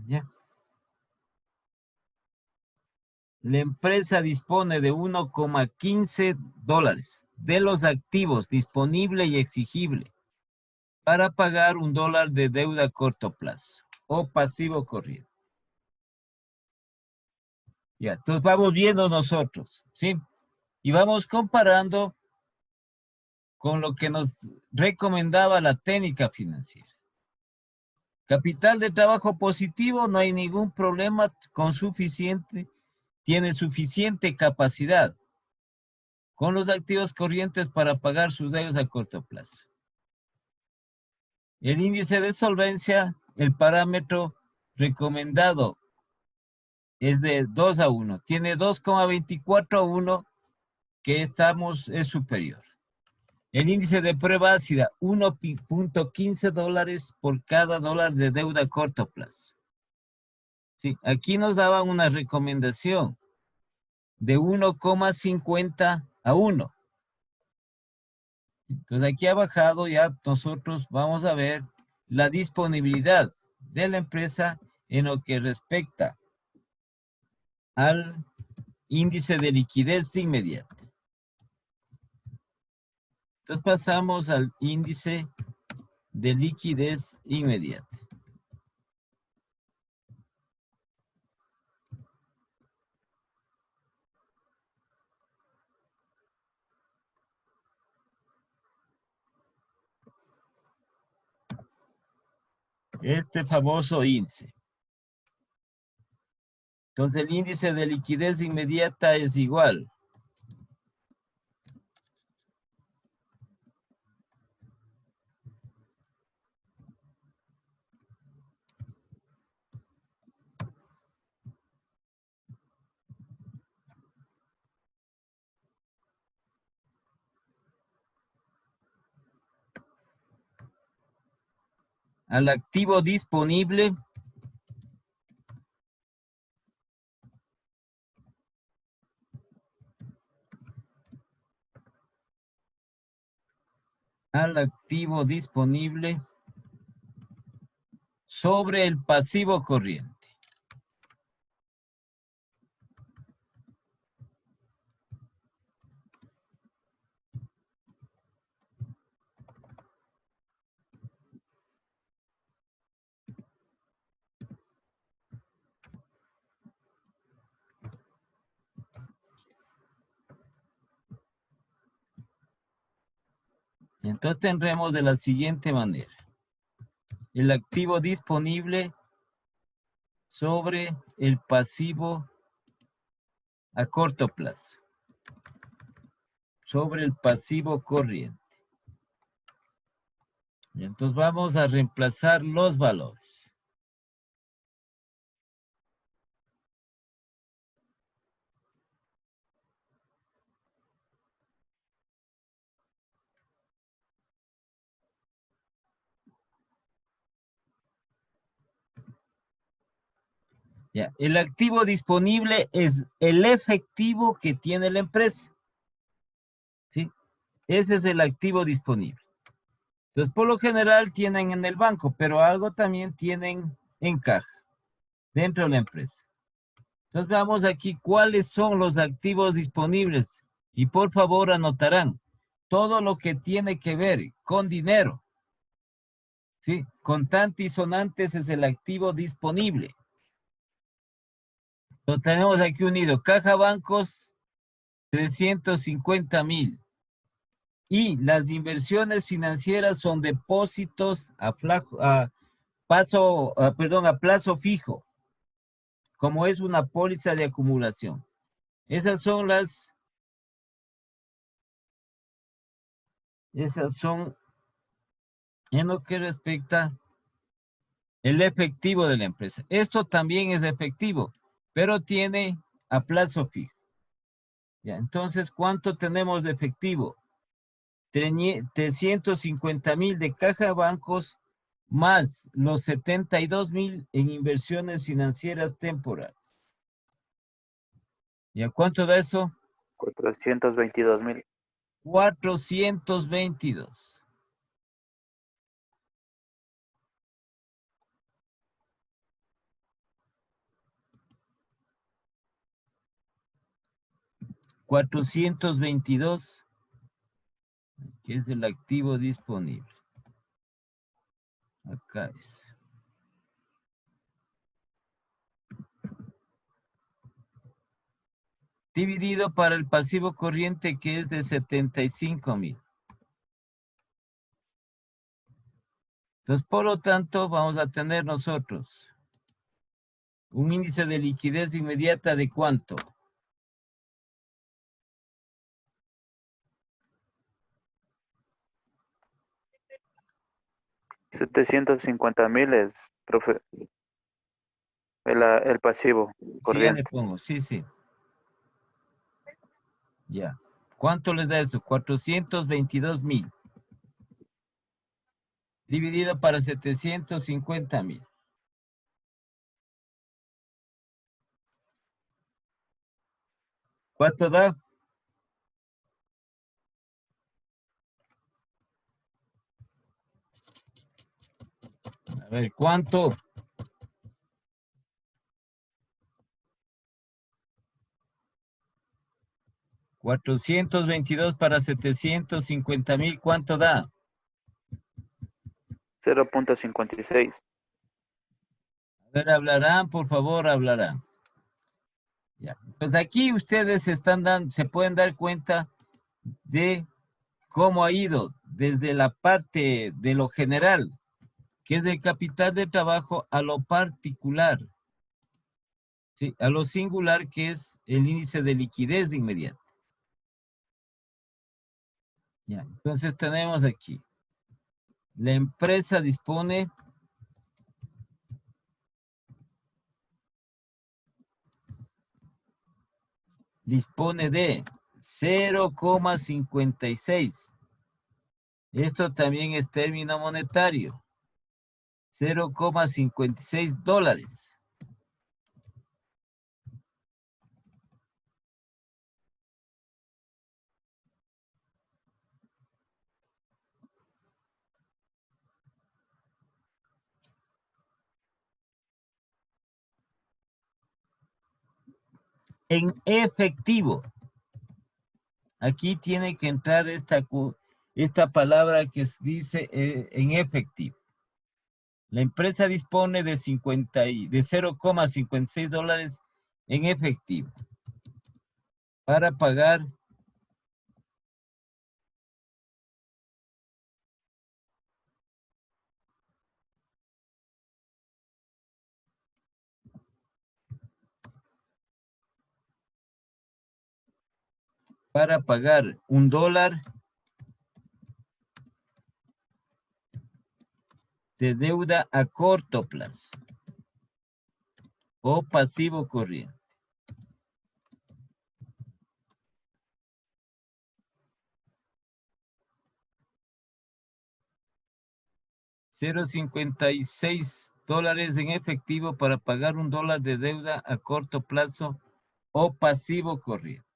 ¿Ya? La empresa dispone de $1.15 de los activos disponible y exigible para pagar $1 de deuda a corto plazo o pasivo corriente. Ya, entonces vamos viendo nosotros, ¿sí? Y vamos comparando con lo que nos recomendaba la técnica financiera. Capital de trabajo positivo, no hay ningún problema, tiene suficiente capacidad con los activos corrientes para pagar sus deudas a corto plazo. El índice de solvencia, el parámetro recomendado es de 2:1. Tiene 2,24:1 que es superior. El índice de prueba ácida, 1.15 dólares por cada dólar de deuda a corto plazo. Sí, aquí nos daban una recomendación de 1,50 a 1. Entonces aquí ha bajado, ya nosotros vamos a ver la disponibilidad de la empresa en lo que respecta al índice de liquidez inmediata. Entonces pasamos al índice de liquidez inmediata. Este famoso índice. Entonces el índice de liquidez inmediata es igual al activo disponible sobre el pasivo corriente. Entonces tendremos de la siguiente manera. El activo disponible sobre el pasivo a corto plazo. Sobre el pasivo corriente. Y entonces vamos a reemplazar los valores. Ya, el activo disponible es el efectivo que tiene la empresa. ¿Sí? Ese es el activo disponible. Entonces, por lo general tienen en el banco, pero algo también tienen en caja, dentro de la empresa. Entonces, veamos aquí cuáles son los activos disponibles. Y por favor anotarán todo lo que tiene que ver con dinero. ¿Sí? Contante y sonantes es el activo disponible. Lo tenemos aquí unido. Caja bancos, 350,000. Y las inversiones financieras son depósitos a plazo fijo, como es una póliza de acumulación. Esas son en lo que respecta el efectivo de la empresa. Esto también es efectivo, pero tiene a plazo fijo. Ya, entonces, ¿cuánto tenemos de efectivo? 350,000 de caja de bancos más los 72,000 en inversiones financieras temporales. ¿Y a cuánto da eso? 422,000. 422. $422, que es el activo disponible. Acá es. Dividido para el pasivo corriente, que es de 75,000. Entonces, por lo tanto, vamos a tener nosotros un índice de liquidez inmediata de ¿cuánto? $750,000 es, profe, el pasivo Sí, ya le corriente. pongo, sí. Ya. ¿Cuánto les da eso? 422,000. Dividido para 750,000. ¿Cuánto da? A ver, ¿cuánto? $422 para 750,000, ¿cuánto da? 0.56. A ver, hablarán, por favor, hablarán. Ya. Pues aquí ustedes se pueden dar cuenta de cómo ha ido desde la parte de lo general, que es el capital de trabajo, a lo particular, ¿sí? A lo singular, que es el índice de liquidez inmediata. Ya. Entonces tenemos aquí, la empresa dispone de 0,56. Esto también es término monetario. $0,56. En efectivo. Aquí tiene que entrar esta palabra que dice en efectivo. La empresa dispone de $0,56 en efectivo para pagar $1 de deuda a corto plazo o pasivo corriente. $0,56 en efectivo para pagar $1 de deuda a corto plazo o pasivo corriente.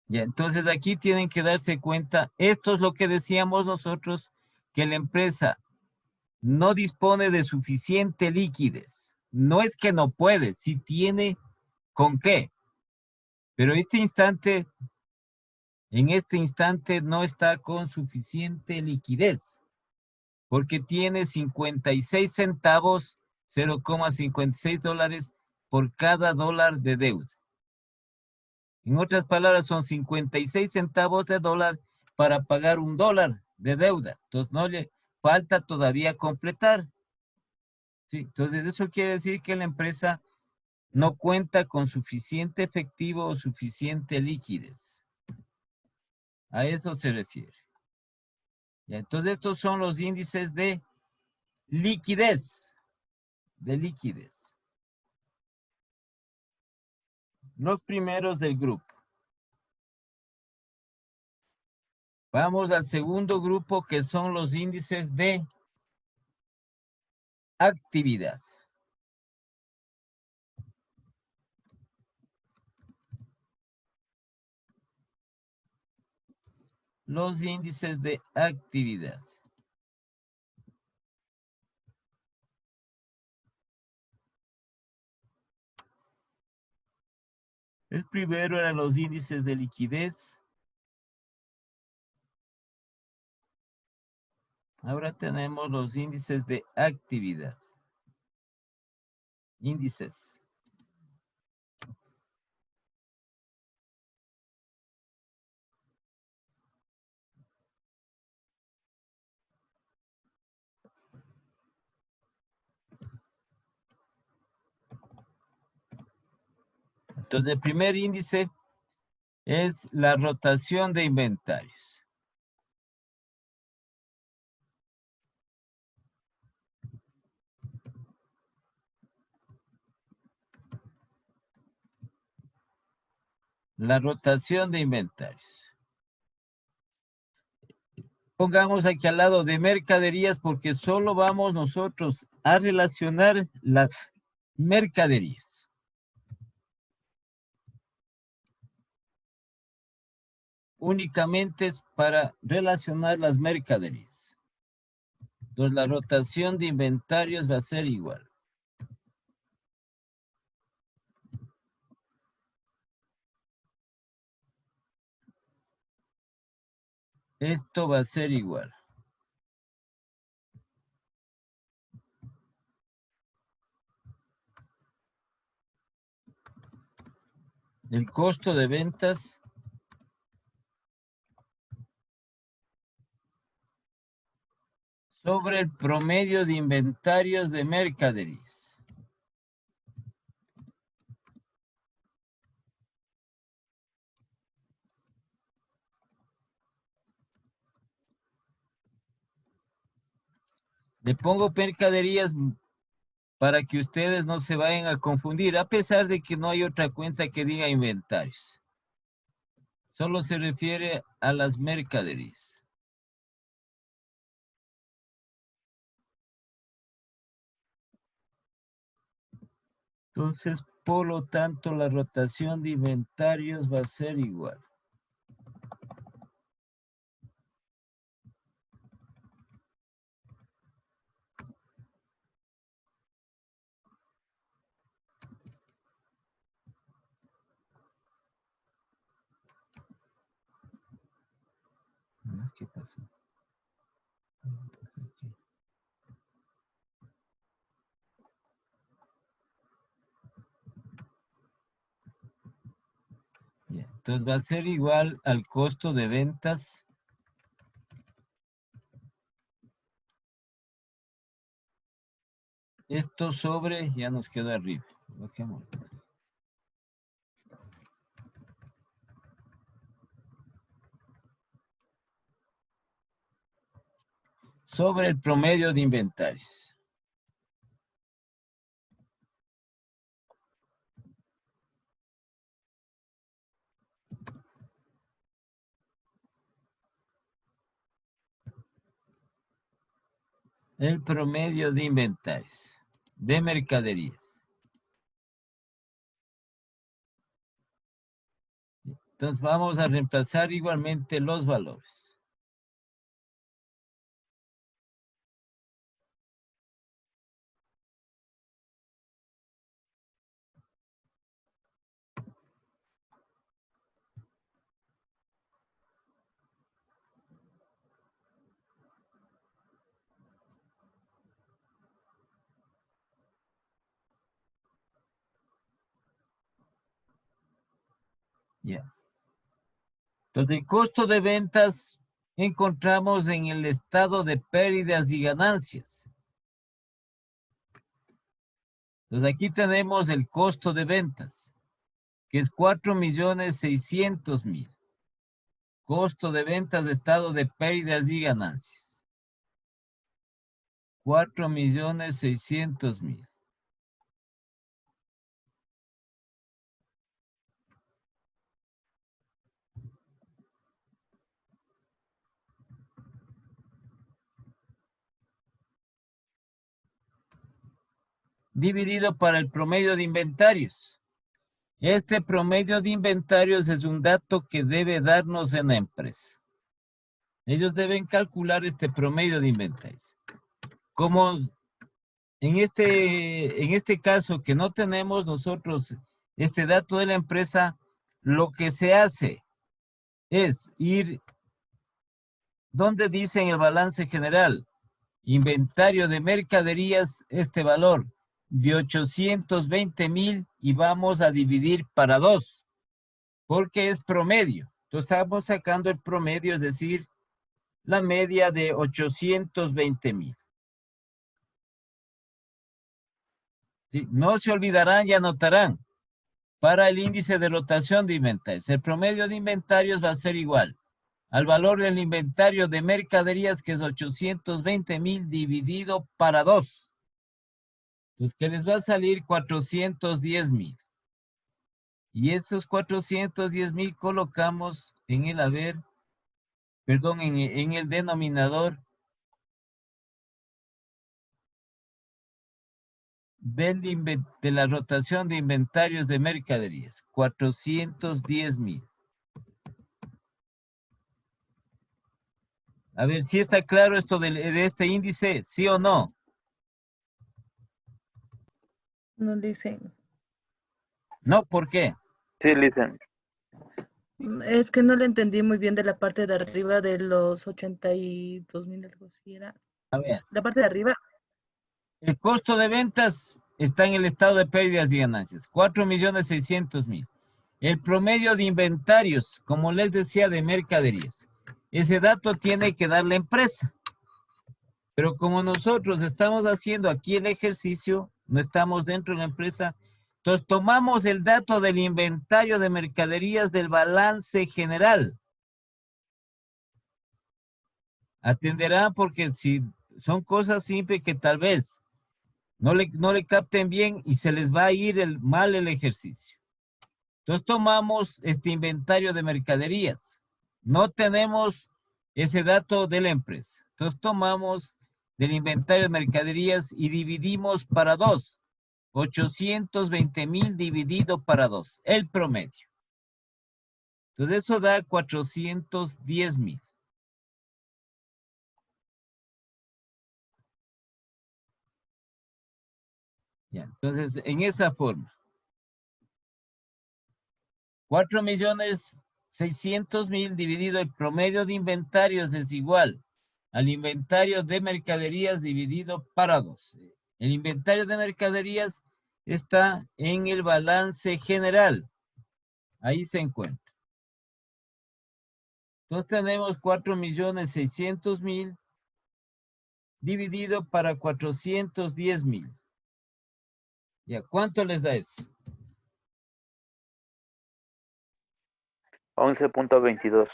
Ya, entonces aquí tienen que darse cuenta, esto es lo que decíamos nosotros, que la empresa no dispone de suficiente liquidez. No es que no puede, sí tiene con qué. Pero en este instante no está con suficiente liquidez, porque tiene 56 centavos, $0,56 por cada dólar de deuda. En otras palabras, son 56 centavos de dólar para pagar $1 de deuda. Entonces, no le falta todavía completar. ¿Sí? Entonces, eso quiere decir que la empresa no cuenta con suficiente efectivo o suficiente liquidez. A eso se refiere. Ya, entonces, estos son los índices de liquidez. Los primeros del grupo. Vamos al segundo grupo, que son los índices de actividad. Los índices de actividad. El primero eran los índices de liquidez. Ahora tenemos los índices de actividad. Índices. Entonces, el primer índice es la rotación de inventarios. la rotación de inventarios. Pongamos aquí al lado de mercaderías porque solo vamos nosotros a relacionar las mercaderías. Únicamente es para relacionar las mercaderías. Entonces la rotación de inventarios va a ser igual. Esto va a ser igual. El costo de ventas sobre el promedio de inventarios de mercaderías. Le pongo mercaderías para que ustedes no se vayan a confundir, a pesar de que no hay otra cuenta que diga inventarios. Solo se refiere a las mercaderías. Entonces, por lo tanto, la rotación de inventarios va a ser igual. ¿Qué pasó? Entonces va a ser igual al costo de ventas esto sobre, ya nos quedó arriba. Bajémoslo. Sobre el promedio de inventarios. El promedio de inventarios de mercaderías. Entonces vamos a reemplazar igualmente los valores. Ya. Entonces el costo de ventas encontramos en el estado de pérdidas y ganancias. Entonces aquí tenemos el costo de ventas, que es 4.600.000. Costo de ventas de estado de pérdidas y ganancias. 4.600.000. Dividido para el promedio de inventarios. Este promedio de inventarios es un dato que debe darnos en la empresa. Ellos deben calcular este promedio de inventarios. Como en este caso que no tenemos nosotros este dato de la empresa, lo que se hace es ir donde dice en el balance general, inventario de mercaderías, este valor de 820.000 y vamos a dividir para 2, porque es promedio. Entonces estamos sacando el promedio, es decir, la media de 820.000. ¿Sí? No se olvidarán y anotarán. Para el índice de rotación de inventarios, el promedio de inventarios va a ser igual al valor del inventario de mercaderías, que es 820.000 dividido para 2. Pues que les va a salir 410.000. Y esos 410,000 colocamos en el haber, perdón, en el denominador de la rotación de inventarios de mercaderías. 410,000. A ver si está claro esto de este índice, ¿sí o no? No dicen. No, ¿por qué? Sí, listen. Es que no le entendí muy bien de la parte de arriba de los 82,000, algo así era. A ver, La parte de arriba, el costo de ventas está en el estado de pérdidas y ganancias, 4,600,000. El promedio de inventarios, como les decía, de mercaderías. Ese dato tiene que dar la empresa. Pero como nosotros estamos haciendo aquí el ejercicio, no estamos dentro de la empresa, entonces tomamos el dato del inventario de mercaderías del balance general. Atenderán porque si son cosas simples que tal vez no le capten bien y se les va a ir mal el ejercicio. Entonces tomamos este inventario de mercaderías. No tenemos ese dato de la empresa. Entonces tomamos del inventario de mercaderías y dividimos para 2. 820,000 dividido para 2, el promedio. Entonces eso da 410,000. Ya, entonces en esa forma. 4,600,000 dividido el promedio de inventarios es igual al inventario de mercaderías dividido para 2. El inventario de mercaderías está en el balance general. Ahí se encuentra. Entonces tenemos 4,600,000 dividido para 410,000. Ya, ¿cuánto les da eso? 11.22.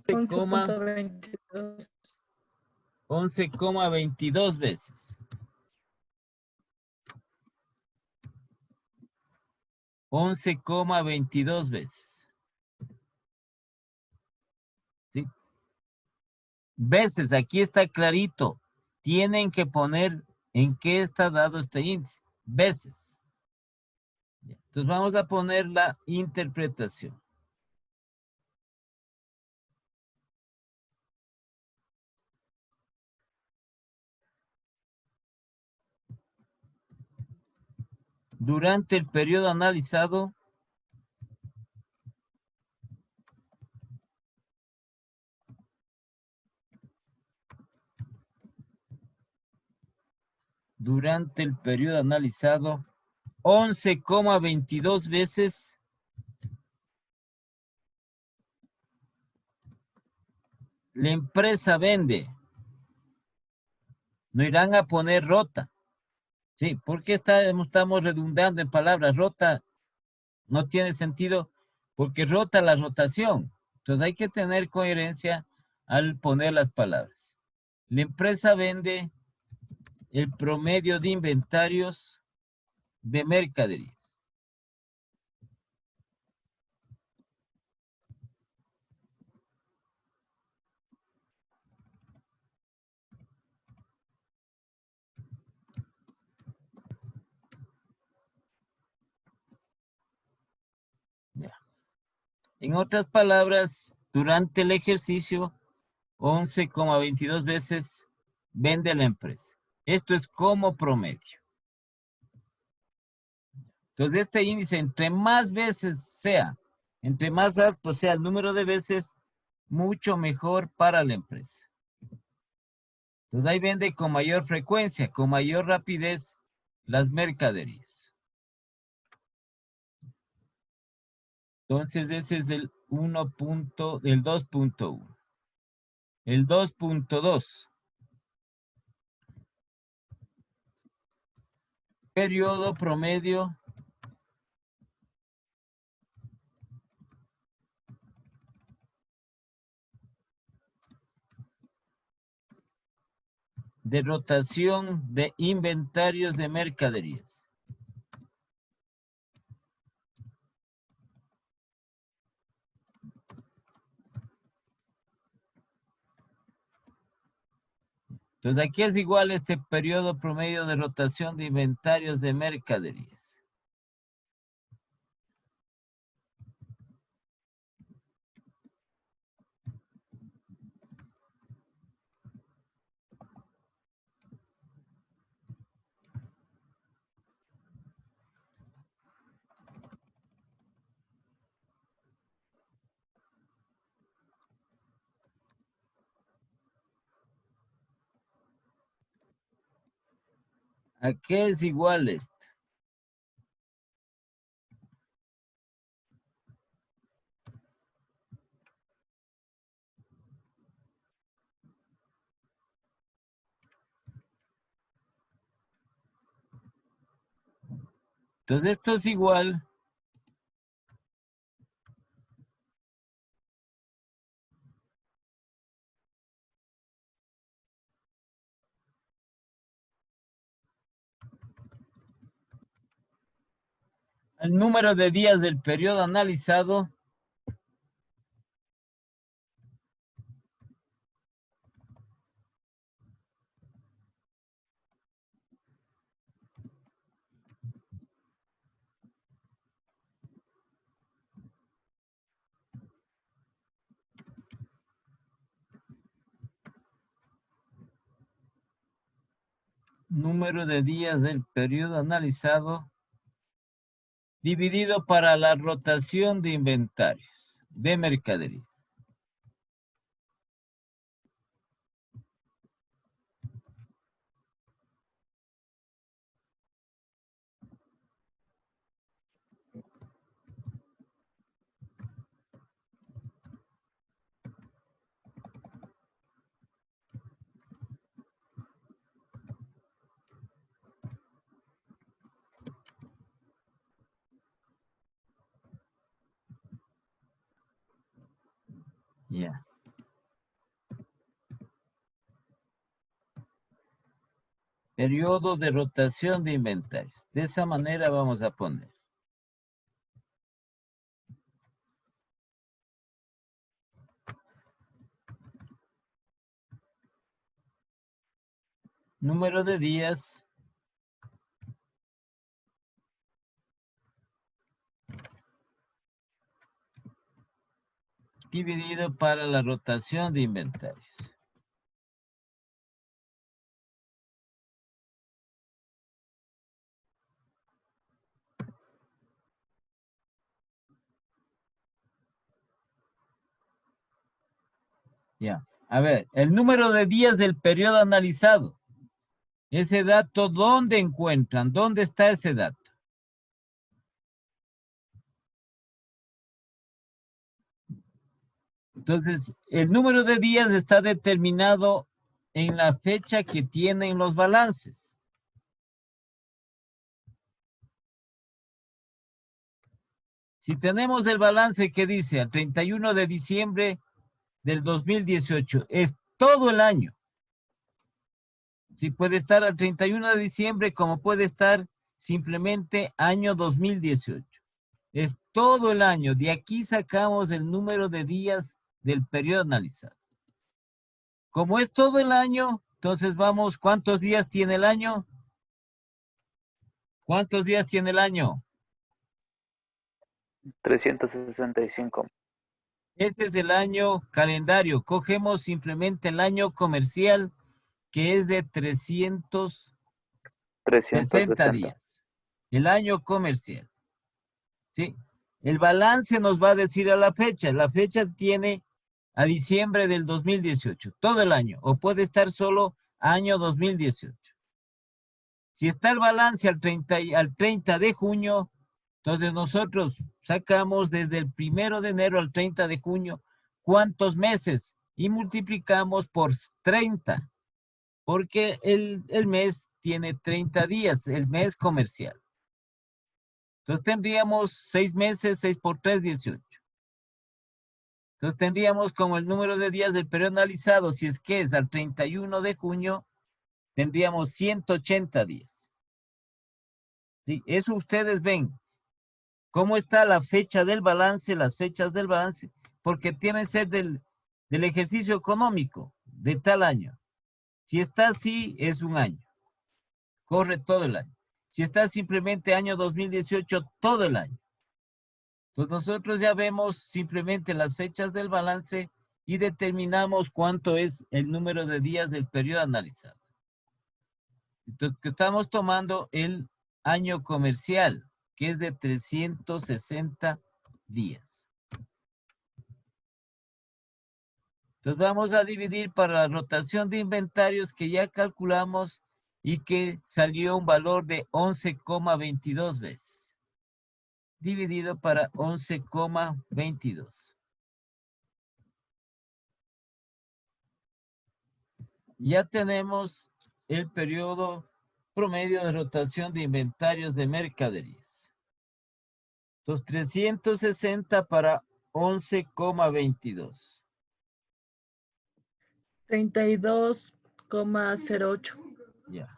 11.22. 11,22 veces. 11,22 veces. ¿Sí? Veces, aquí está clarito. Tienen que poner en qué está dado este índice. Veces. Entonces vamos a poner la interpretación. Durante el periodo analizado, durante el periodo analizado, 11,22 veces la empresa vende. No irán a poner rota. Sí, porque estamos redundando en palabras. Rota no tiene sentido porque rota la rotación. Entonces hay que tener coherencia al poner las palabras. La empresa vende el promedio de inventarios de mercaderías. Ya. En otras palabras, durante el ejercicio, 11,22 veces vende la empresa. Esto es como promedio. Entonces, este índice, entre más veces sea, entre más alto sea el número de veces, mucho mejor para la empresa. Entonces, ahí vende con mayor frecuencia, con mayor rapidez las mercaderías. Entonces, ese es el 2.1. El 2.2. Periodo promedio de rotación de inventarios de mercaderías. Entonces aquí es igual este periodo promedio de rotación de inventarios de mercaderías. ¿A qué es igual esto? Entonces esto es igual al número de días del periodo analizado número de días del periodo analizado dividido para la rotación de inventarios de mercaderías. Ya. Periodo de rotación de inventarios. De esa manera vamos a poner. Número de días dividido para la rotación de inventarios. Ya. A ver, el número de días del periodo analizado. Ese dato, ¿dónde encuentran? ¿Dónde está ese dato? Entonces, el número de días está determinado en la fecha que tienen los balances. Si tenemos el balance que dice al 31 de diciembre del 2018, es todo el año. Sí, puede estar al 31 de diciembre como puede estar simplemente año 2018. Es todo el año. De aquí sacamos el número de días del periodo analizado. Como es todo el año, entonces vamos, ¿cuántos días tiene el año? ¿Cuántos días tiene el año? 365. Este es el año calendario. Cogemos simplemente el año comercial, que es de 360 360. días. El año comercial. ¿Sí? El balance nos va a decir a la fecha. La fecha tiene a diciembre del 2018, todo el año, o puede estar solo año 2018. Si está el balance al 30 de junio, entonces nosotros sacamos desde el 1 de enero al 30 de junio cuántos meses y multiplicamos por 30, porque el mes tiene 30 días, el mes comercial. Entonces tendríamos 6 meses, 6 por 3, 18. Entonces tendríamos como el número de días del periodo analizado, si es que es al 31 de junio, tendríamos 180 días. ¿Sí? Eso ustedes ven. ¿Cómo está la fecha del balance, las fechas del balance? Porque tienen que ser del ejercicio económico de tal año. Si está así, es un año. Corre todo el año. Si está simplemente año 2018, todo el año. Entonces nosotros ya vemos simplemente las fechas del balance y determinamos cuánto es el número de días del periodo analizado. Entonces estamos tomando el año comercial, que es de 360 días. Entonces vamos a dividir para la rotación de inventarios que ya calculamos y que salió un valor de 11,22 veces. Dividido para 11,22. Ya tenemos el periodo promedio de rotación de inventarios de mercaderías. Entonces 360 para 11,22. 32,08. Ya.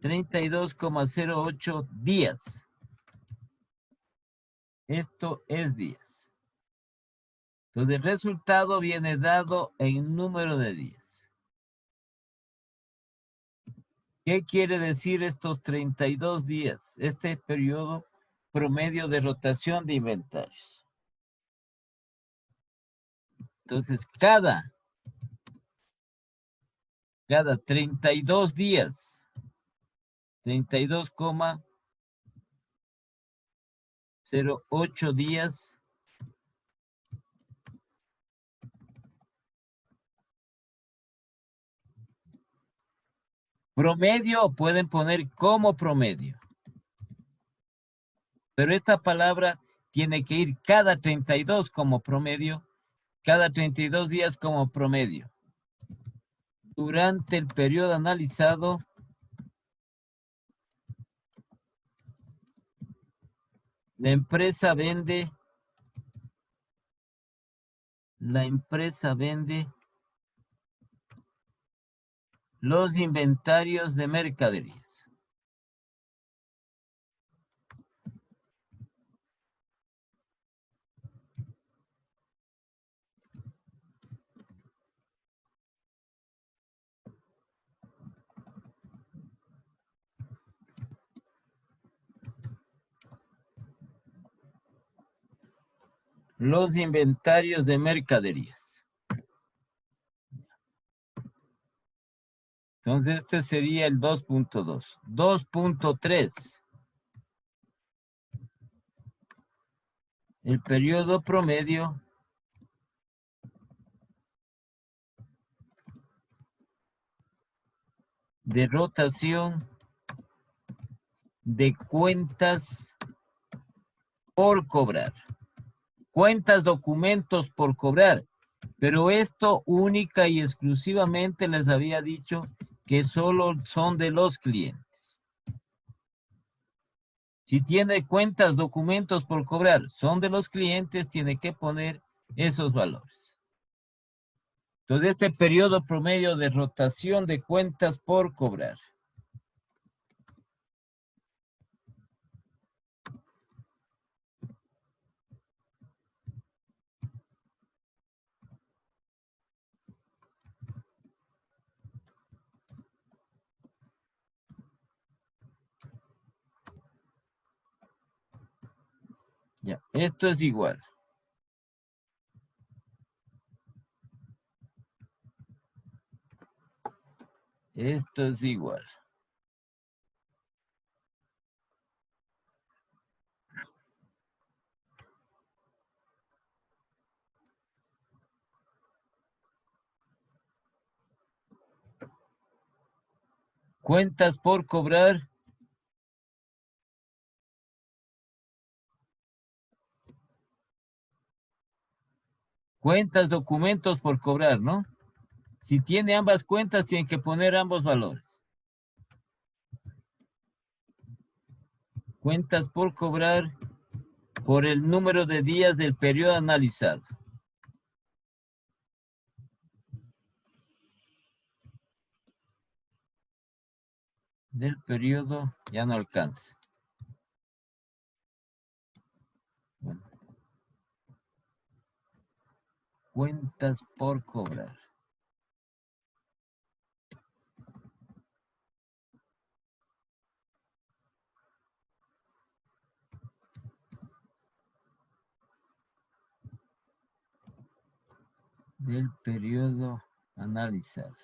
32,08 días. Esto es días. Entonces el resultado viene dado en número de días. ¿Qué quiere decir estos 32 días? Este periodo promedio de rotación de inventarios. Entonces cada 32 días, 32,08 días, promedio, pueden poner como promedio. Pero esta palabra tiene que ir cada 32 como promedio, cada 32 días como promedio. Durante el periodo analizado, la empresa vende los inventarios de mercaderías. Los inventarios de mercaderías. Entonces este sería el 2.2. 2.3. El periodo promedio de rotación de cuentas por cobrar. Cuentas, documentos por cobrar. Pero esto única y exclusivamente les había dicho que solo son de los clientes. Si tiene cuentas, documentos por cobrar, son de los clientes, tiene que poner esos valores. Entonces, este periodo promedio de rotación de cuentas por cobrar. Ya, esto es igual. Esto es igual. Cuentas por cobrar. Cuentas, documentos por cobrar, ¿no? Si tiene ambas cuentas, tienen que poner ambos valores. Cuentas por cobrar por el número de días del periodo analizado. Del periodo ya no alcanza. Bueno. Cuentas por cobrar. del periodo analizado.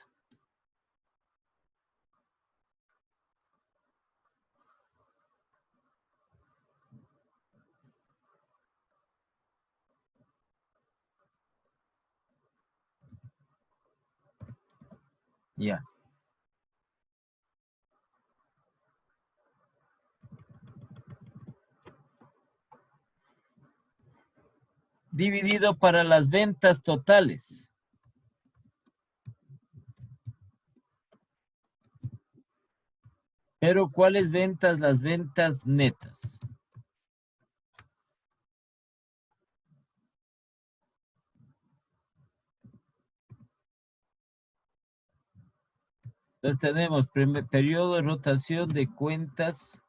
Ya. Dividido para las ventas totales. Pero ¿cuáles ventas? Las ventas netas. Entonces tenemos periodo de rotación de cuentas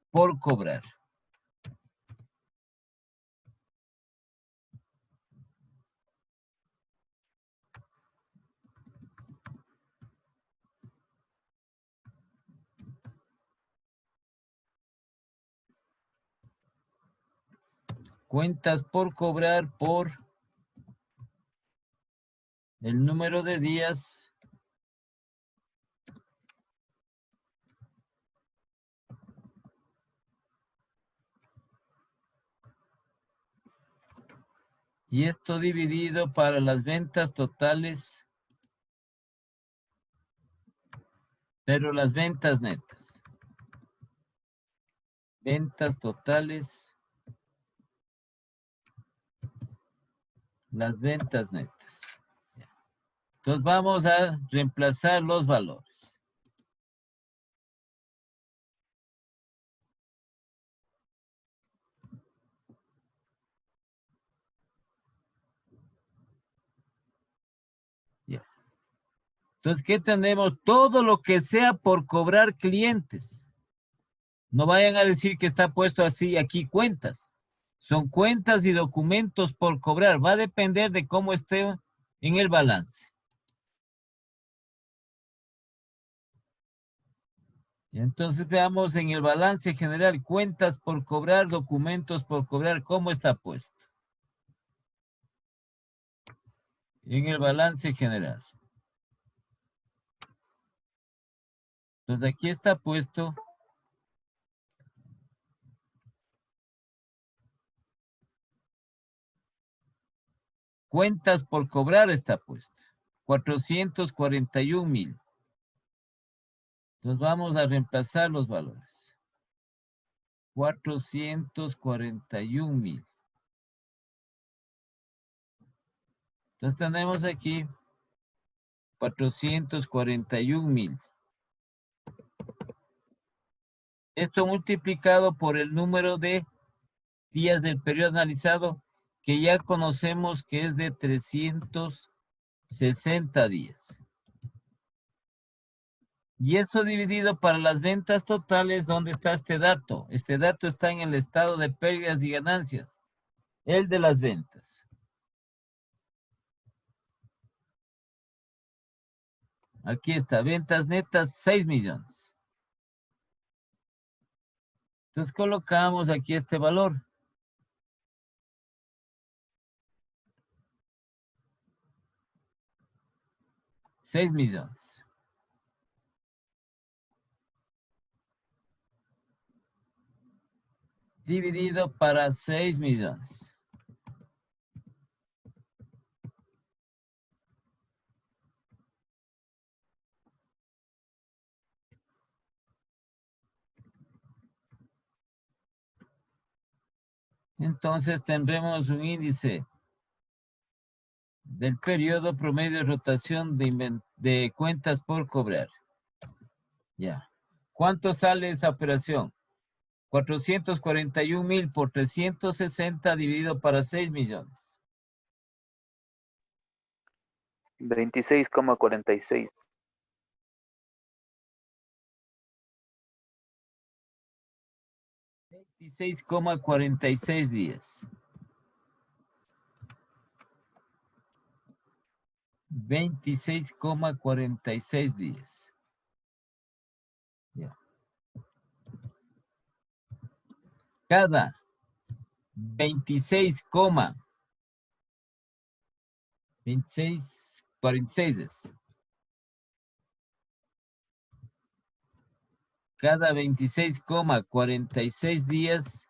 por cobrar. Cuentas por cobrar por el número de días y esto dividido para las ventas totales, pero las ventas netas. Ventas totales, las ventas netas. Entonces vamos a reemplazar los valores. Ya. Entonces, ¿qué tenemos? Todo lo que sea por cobrar clientes. No vayan a decir que está puesto así aquí cuentas. Son cuentas y documentos por cobrar. Va a depender de cómo esté en el balance. Y entonces veamos en el balance general, cuentas por cobrar, documentos por cobrar, ¿cómo está puesto? En el balance general. Entonces aquí está puesto cuentas por cobrar está puesto. 441,000. Entonces vamos a reemplazar los valores. 441,000. Entonces tenemos aquí 441,000. Esto multiplicado por el número de días del periodo analizado, que ya conocemos que es de 360 días. Y eso dividido para las ventas totales, ¿dónde está este dato? Este dato está en el estado de pérdidas y ganancias, el de las ventas. Aquí está, ventas netas, 6 millones. Entonces colocamos aquí este valor. $6 millones. Dividido para 6 millones. Entonces tendremos un índice del periodo promedio de rotación de cuentas por cobrar. Ya. ¿Cuánto sale esa operación? 441,000 por 360 dividido para 6 millones. 26,46. 26,46 días. 26,46 días. Ya. Cada 26, 46 es. Cada 26,46 días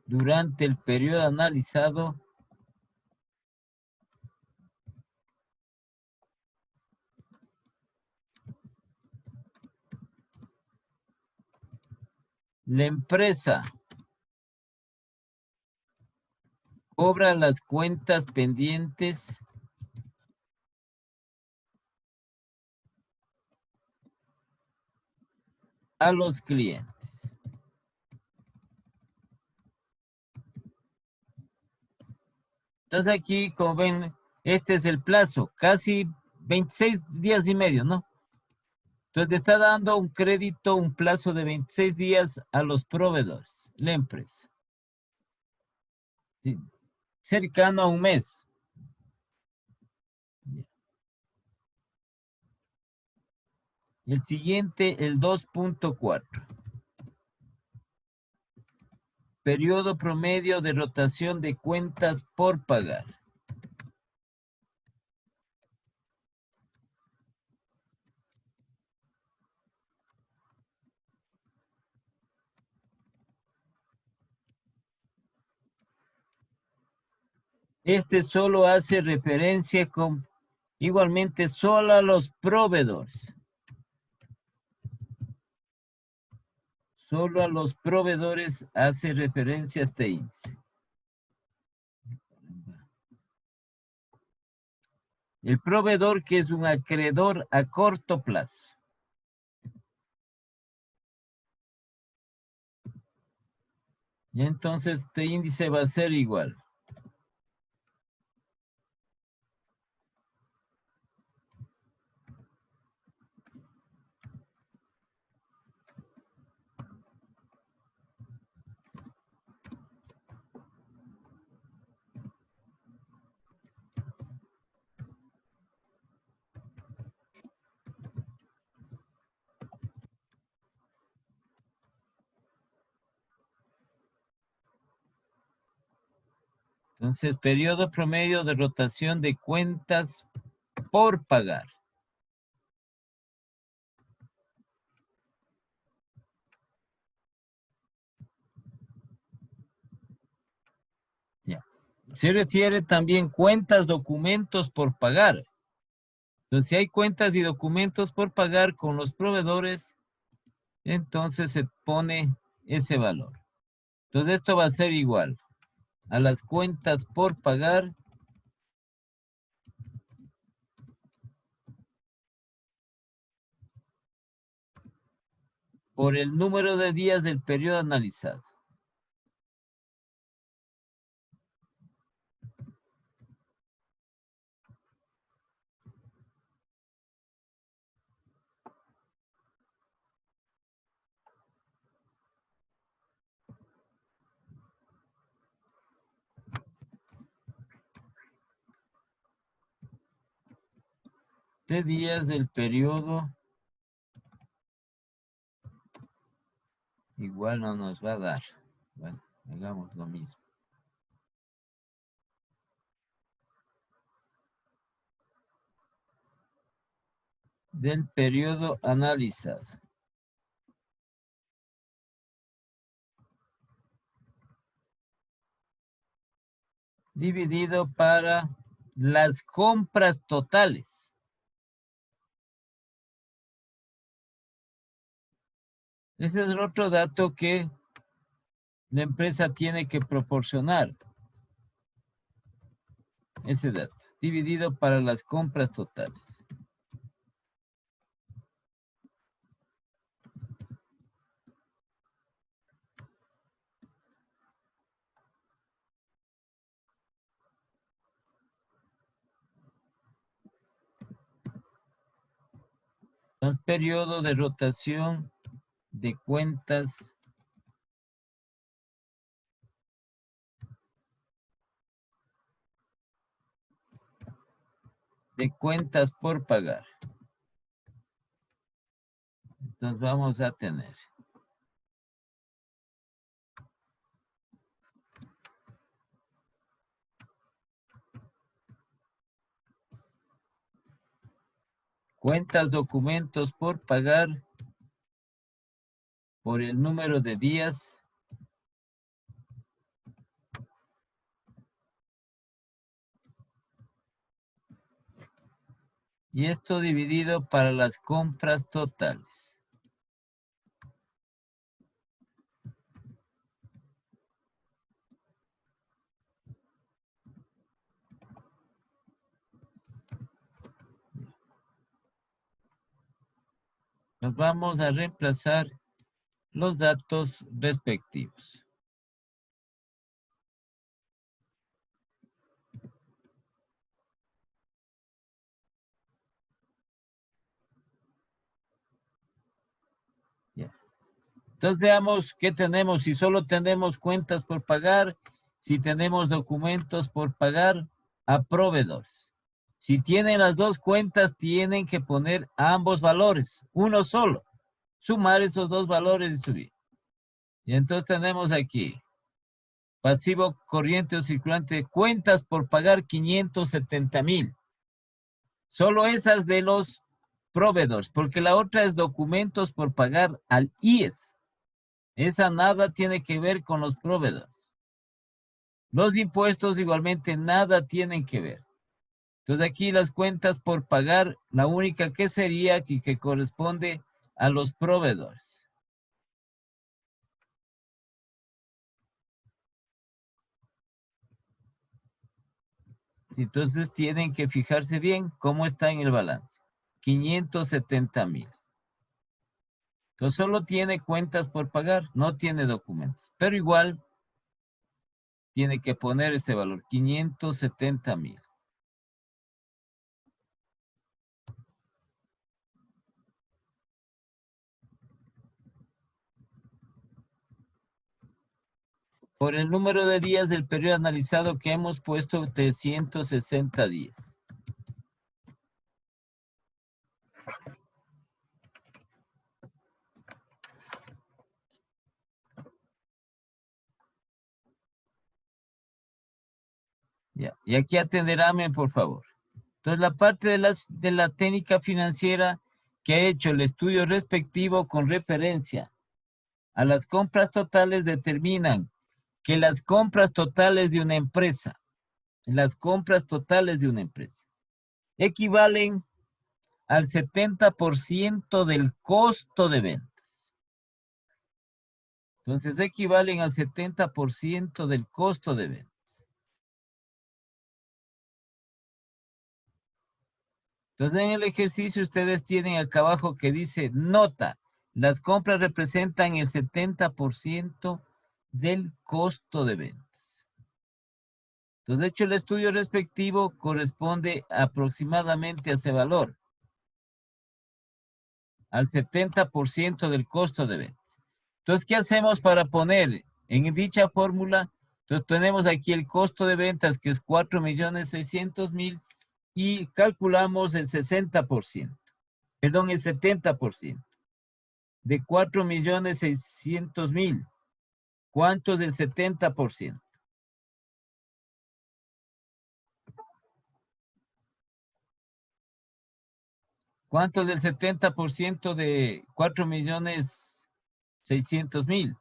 durante el periodo analizado la empresa cobra las cuentas pendientes a los clientes. Entonces aquí, como ven, este es el plazo, casi 26 días y medio, ¿no? Entonces le está dando un crédito, un plazo de 26 días a los proveedores, la empresa. Sí, cercano a un mes. El siguiente, el 2.4. Periodo promedio de rotación de cuentas por pagar. Este solo hace referencia igualmente solo a los proveedores. Solo a los proveedores hace referencia a este índice. El proveedor, que es un acreedor a corto plazo. Y entonces este índice va a ser igual. Entonces, periodo promedio de rotación de cuentas por pagar. Ya. Se refiere también cuentas, documentos por pagar. Entonces, si hay cuentas y documentos por pagar con los proveedores, entonces se pone ese valor. Entonces, esto va a ser igual a las cuentas por pagar por el número de días del periodo analizado. De días del periodo igual no nos va a dar. Bueno, hagamos lo mismo. Del periodo analizado. Dividido para las compras totales. Ese es el otro dato que la empresa tiene que proporcionar. Ese dato, dividido para las compras totales. El periodo de rotación de cuentas por pagar. Entonces vamos a tener Cuentas documentos por pagar por el número de días y esto dividido para las compras totales. Nos vamos a reemplazar los datos respectivos. Ya. Entonces veamos qué tenemos, si solo tenemos cuentas por pagar, si tenemos documentos por pagar a proveedores. Si tienen las dos cuentas, tienen que poner ambos valores, uno solo. Sumar esos dos valores y subir. Y entonces tenemos aquí, pasivo corriente o circulante, cuentas por pagar 570,000. Solo esas de los proveedores, porque la otra es documentos por pagar al IES. Esa nada tiene que ver con los proveedores. Los impuestos igualmente nada tienen que ver. Entonces aquí las cuentas por pagar, la única que sería aquí que corresponde a los proveedores. Entonces tienen que fijarse bien cómo está en el balance. 570,000. Entonces solo tiene cuentas por pagar, no tiene documentos. Pero igual tiene que poner ese valor, 570,000. Por el número de días del periodo analizado que hemos puesto 360 días. Ya. Y aquí atenderáme, por favor. Entonces, la parte de la técnica financiera que ha hecho el estudio respectivo con referencia a las compras totales determinan que las compras totales de una empresa, equivalen al 70% del costo de ventas. Entonces, equivalen al 70% del costo de ventas. Entonces, en el ejercicio ustedes tienen acá abajo que dice, nota, las compras representan el 70% del costo de ventas. Entonces, de hecho, el estudio respectivo corresponde aproximadamente a ese valor, al 70% del costo de ventas. Entonces, ¿qué hacemos para poner en dicha fórmula? Entonces, tenemos aquí el costo de ventas, que es 4,600,000, y calculamos el 60%, perdón, el 70% de 4,600,000. ¿Cuánto es el 70%? ¿Cuánto es el 70% de 4,600,000?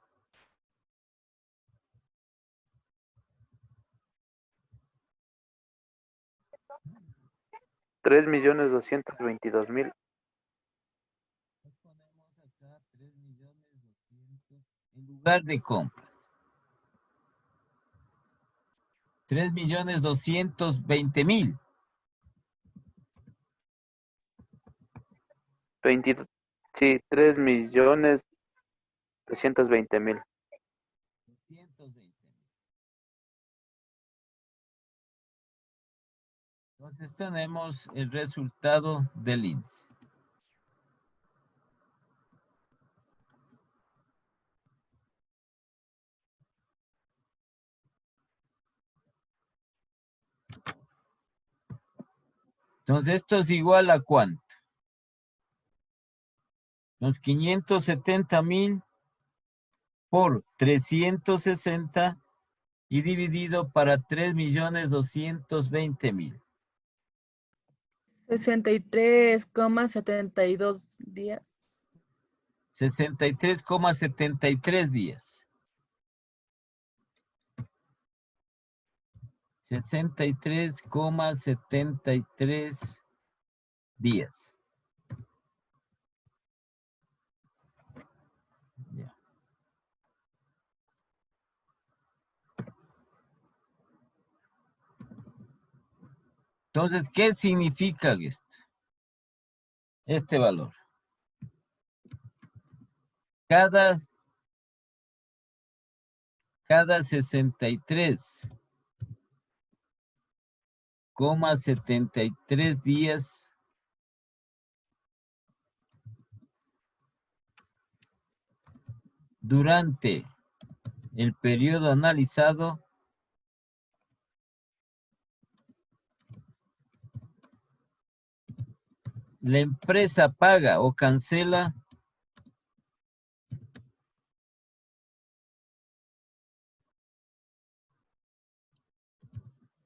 3,222,000. Ponemos acá 3,200,000 en lugar de compras. 3,220,000. Sí, 3,220,000. 220,000. Entonces tenemos el resultado del índice. Entonces esto es igual a ¿cuánto? Los 570,000 por 360 y dividido para 3,220,000. 63,72 días. 63,73 días. 63,73 días. Ya. Entonces, ¿qué significa esto? Este valor. Cada 63,73 días durante el periodo analizado la empresa paga o cancela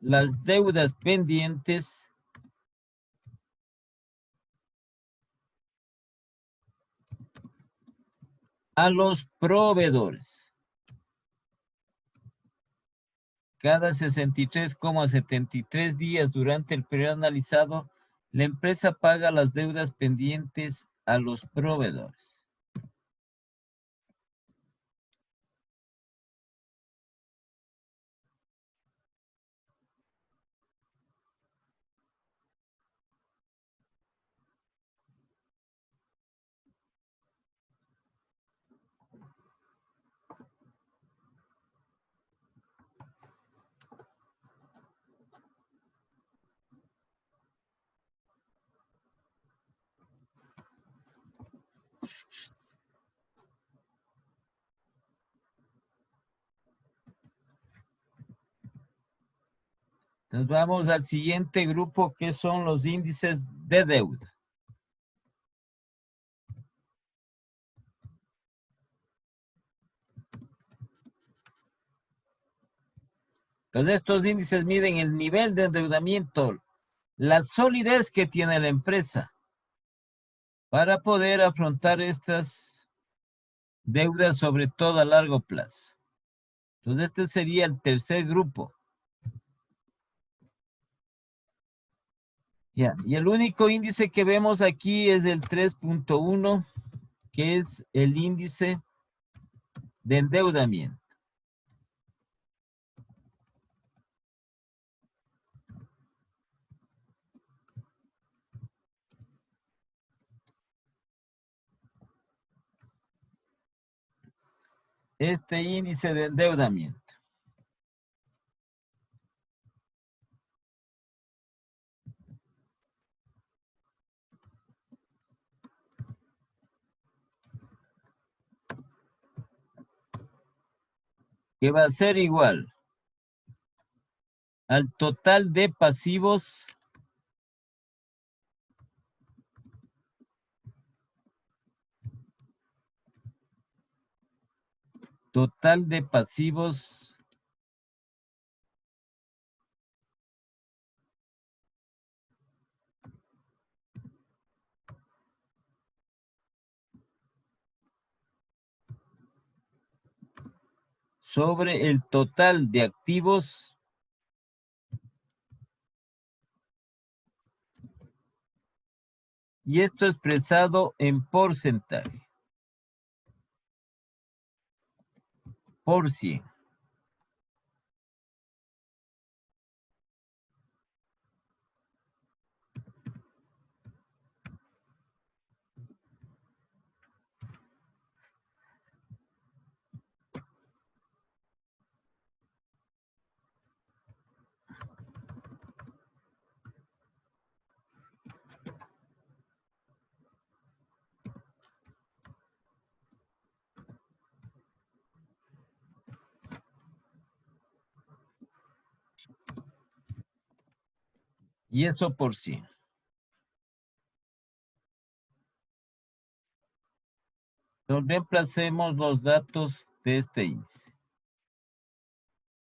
las deudas pendientes a los proveedores. Cada 63,73 días durante el periodo analizado, la empresa paga las deudas pendientes a los proveedores. Entonces vamos al siguiente grupo, que son los índices de deuda. Entonces estos índices miden el nivel de endeudamiento, la solidez que tiene la empresa para poder afrontar estas deudas, sobre todo a largo plazo. Entonces este sería el tercer grupo. Ya, y el único índice que vemos aquí es el 3.1, que es el índice de endeudamiento. Este índice de endeudamiento. Que va a ser igual al total de pasivos sobre el total de activos y esto expresado en porcentaje. Por 100. Y eso por 100. Entonces reemplacemos los datos de este índice.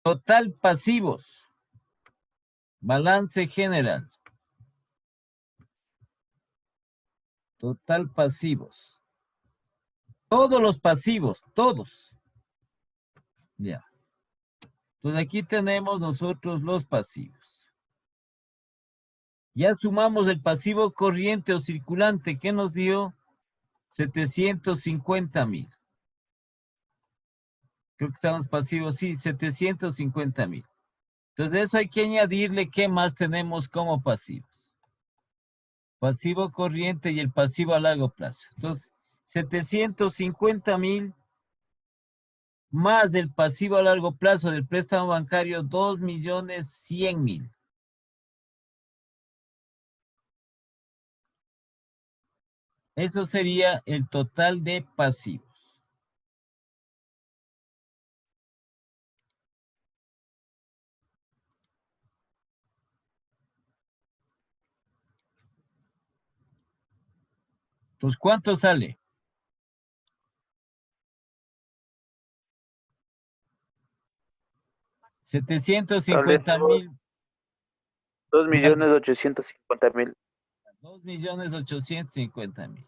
Total pasivos. Balance general. Total pasivos. Todos los pasivos, todos. Ya. Entonces aquí tenemos nosotros los pasivos. Ya sumamos el pasivo corriente o circulante que nos dio 750,000. Creo que estamos pasivos, sí, 750,000. Entonces eso hay que añadirle qué más tenemos como pasivos. Pasivo corriente y el pasivo a largo plazo. Entonces, 750,000 más el pasivo a largo plazo del préstamo bancario, 2,100,000. Eso sería el total de pasivos. Entonces, ¿cuánto sale? Sale 750,000 más 2.850.000. 2,850,000.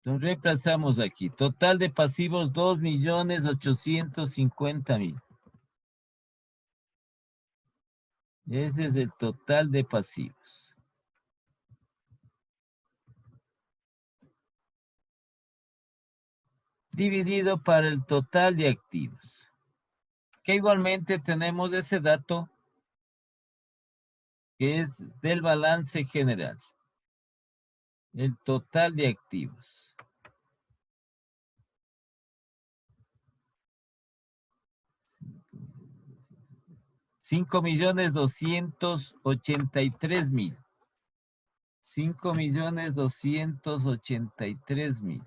Entonces reemplazamos aquí. Total de pasivos 2,850,000. Ese es el total de pasivos. Dividido para el total de activos. Que igualmente tenemos ese dato que es del balance general. El total de activos. 5,283,000. 5,283,000.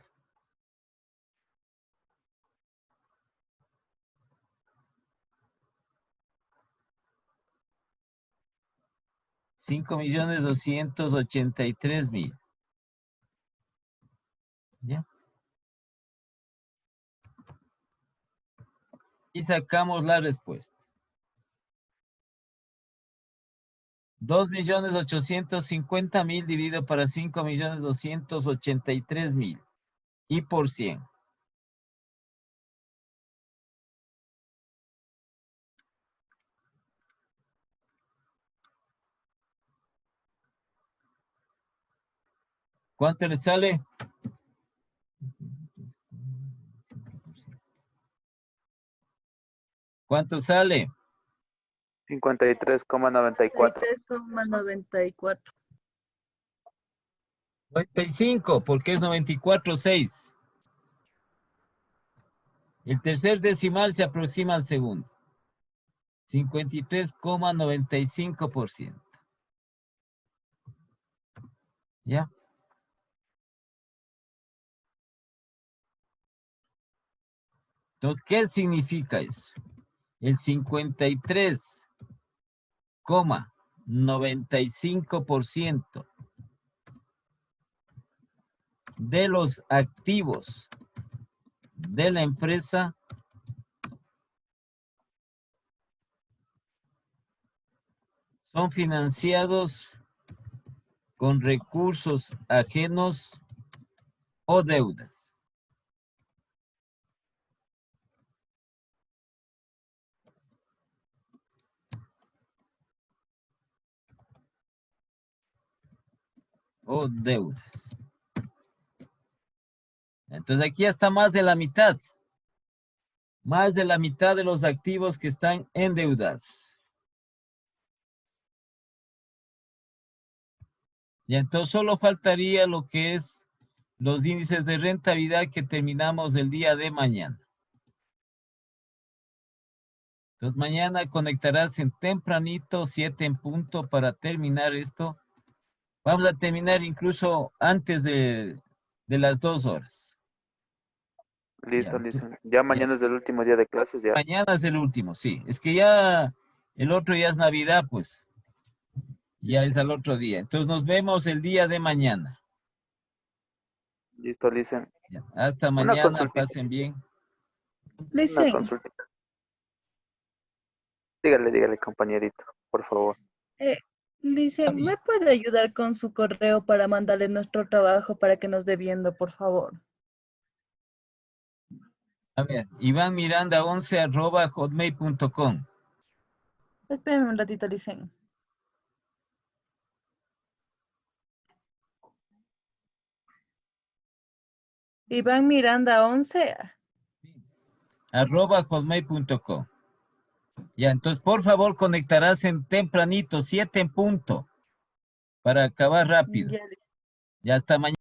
$5,283,000. ¿Ya? Y sacamos la respuesta. 2,850,000 dividido para 5,283,000. Y por 100. ¿Cuánto le sale? ¿Cuánto sale? 53,94. 93,94. 95, porque es 94,6. El tercer decimal se aproxima al segundo. 53,95%. ¿Ya? Entonces, ¿qué significa eso? El 53,95% de los activos de la empresa son financiados con recursos ajenos o deudas. O deudas. Entonces aquí está más de la mitad. Más de la mitad de los activos que están endeudados. Y entonces solo faltaría lo que es los índices de rentabilidad que terminamos el día de mañana. Entonces mañana conectarás en tempranito, 7 en punto, para terminar esto. Vamos a terminar incluso antes de las 2 horas. Listo, Ya, listo. Ya ya. mañana es el último día de clases, ya. Mañana es el último, sí. Es que ya el otro ya es Navidad, pues. Ya es al otro día. Entonces nos vemos el día de mañana. Listo, Listen. Ya. Hasta Una mañana, consultita. pasen bien. Una Licen, consulta. Dígale, compañerito, por favor. Licen, ¿me puede ayudar con su correo para mandarle nuestro trabajo para que nos dé viendo, por favor? A ver, ivanmiranda11@hotmail.com. Espérenme un ratito, Licen. Iván Miranda 11. @hotmail.com. Ya, entonces, por favor, conectarás en tempranito, 7 en punto, para acabar rápido. Ya, Ya hasta mañana.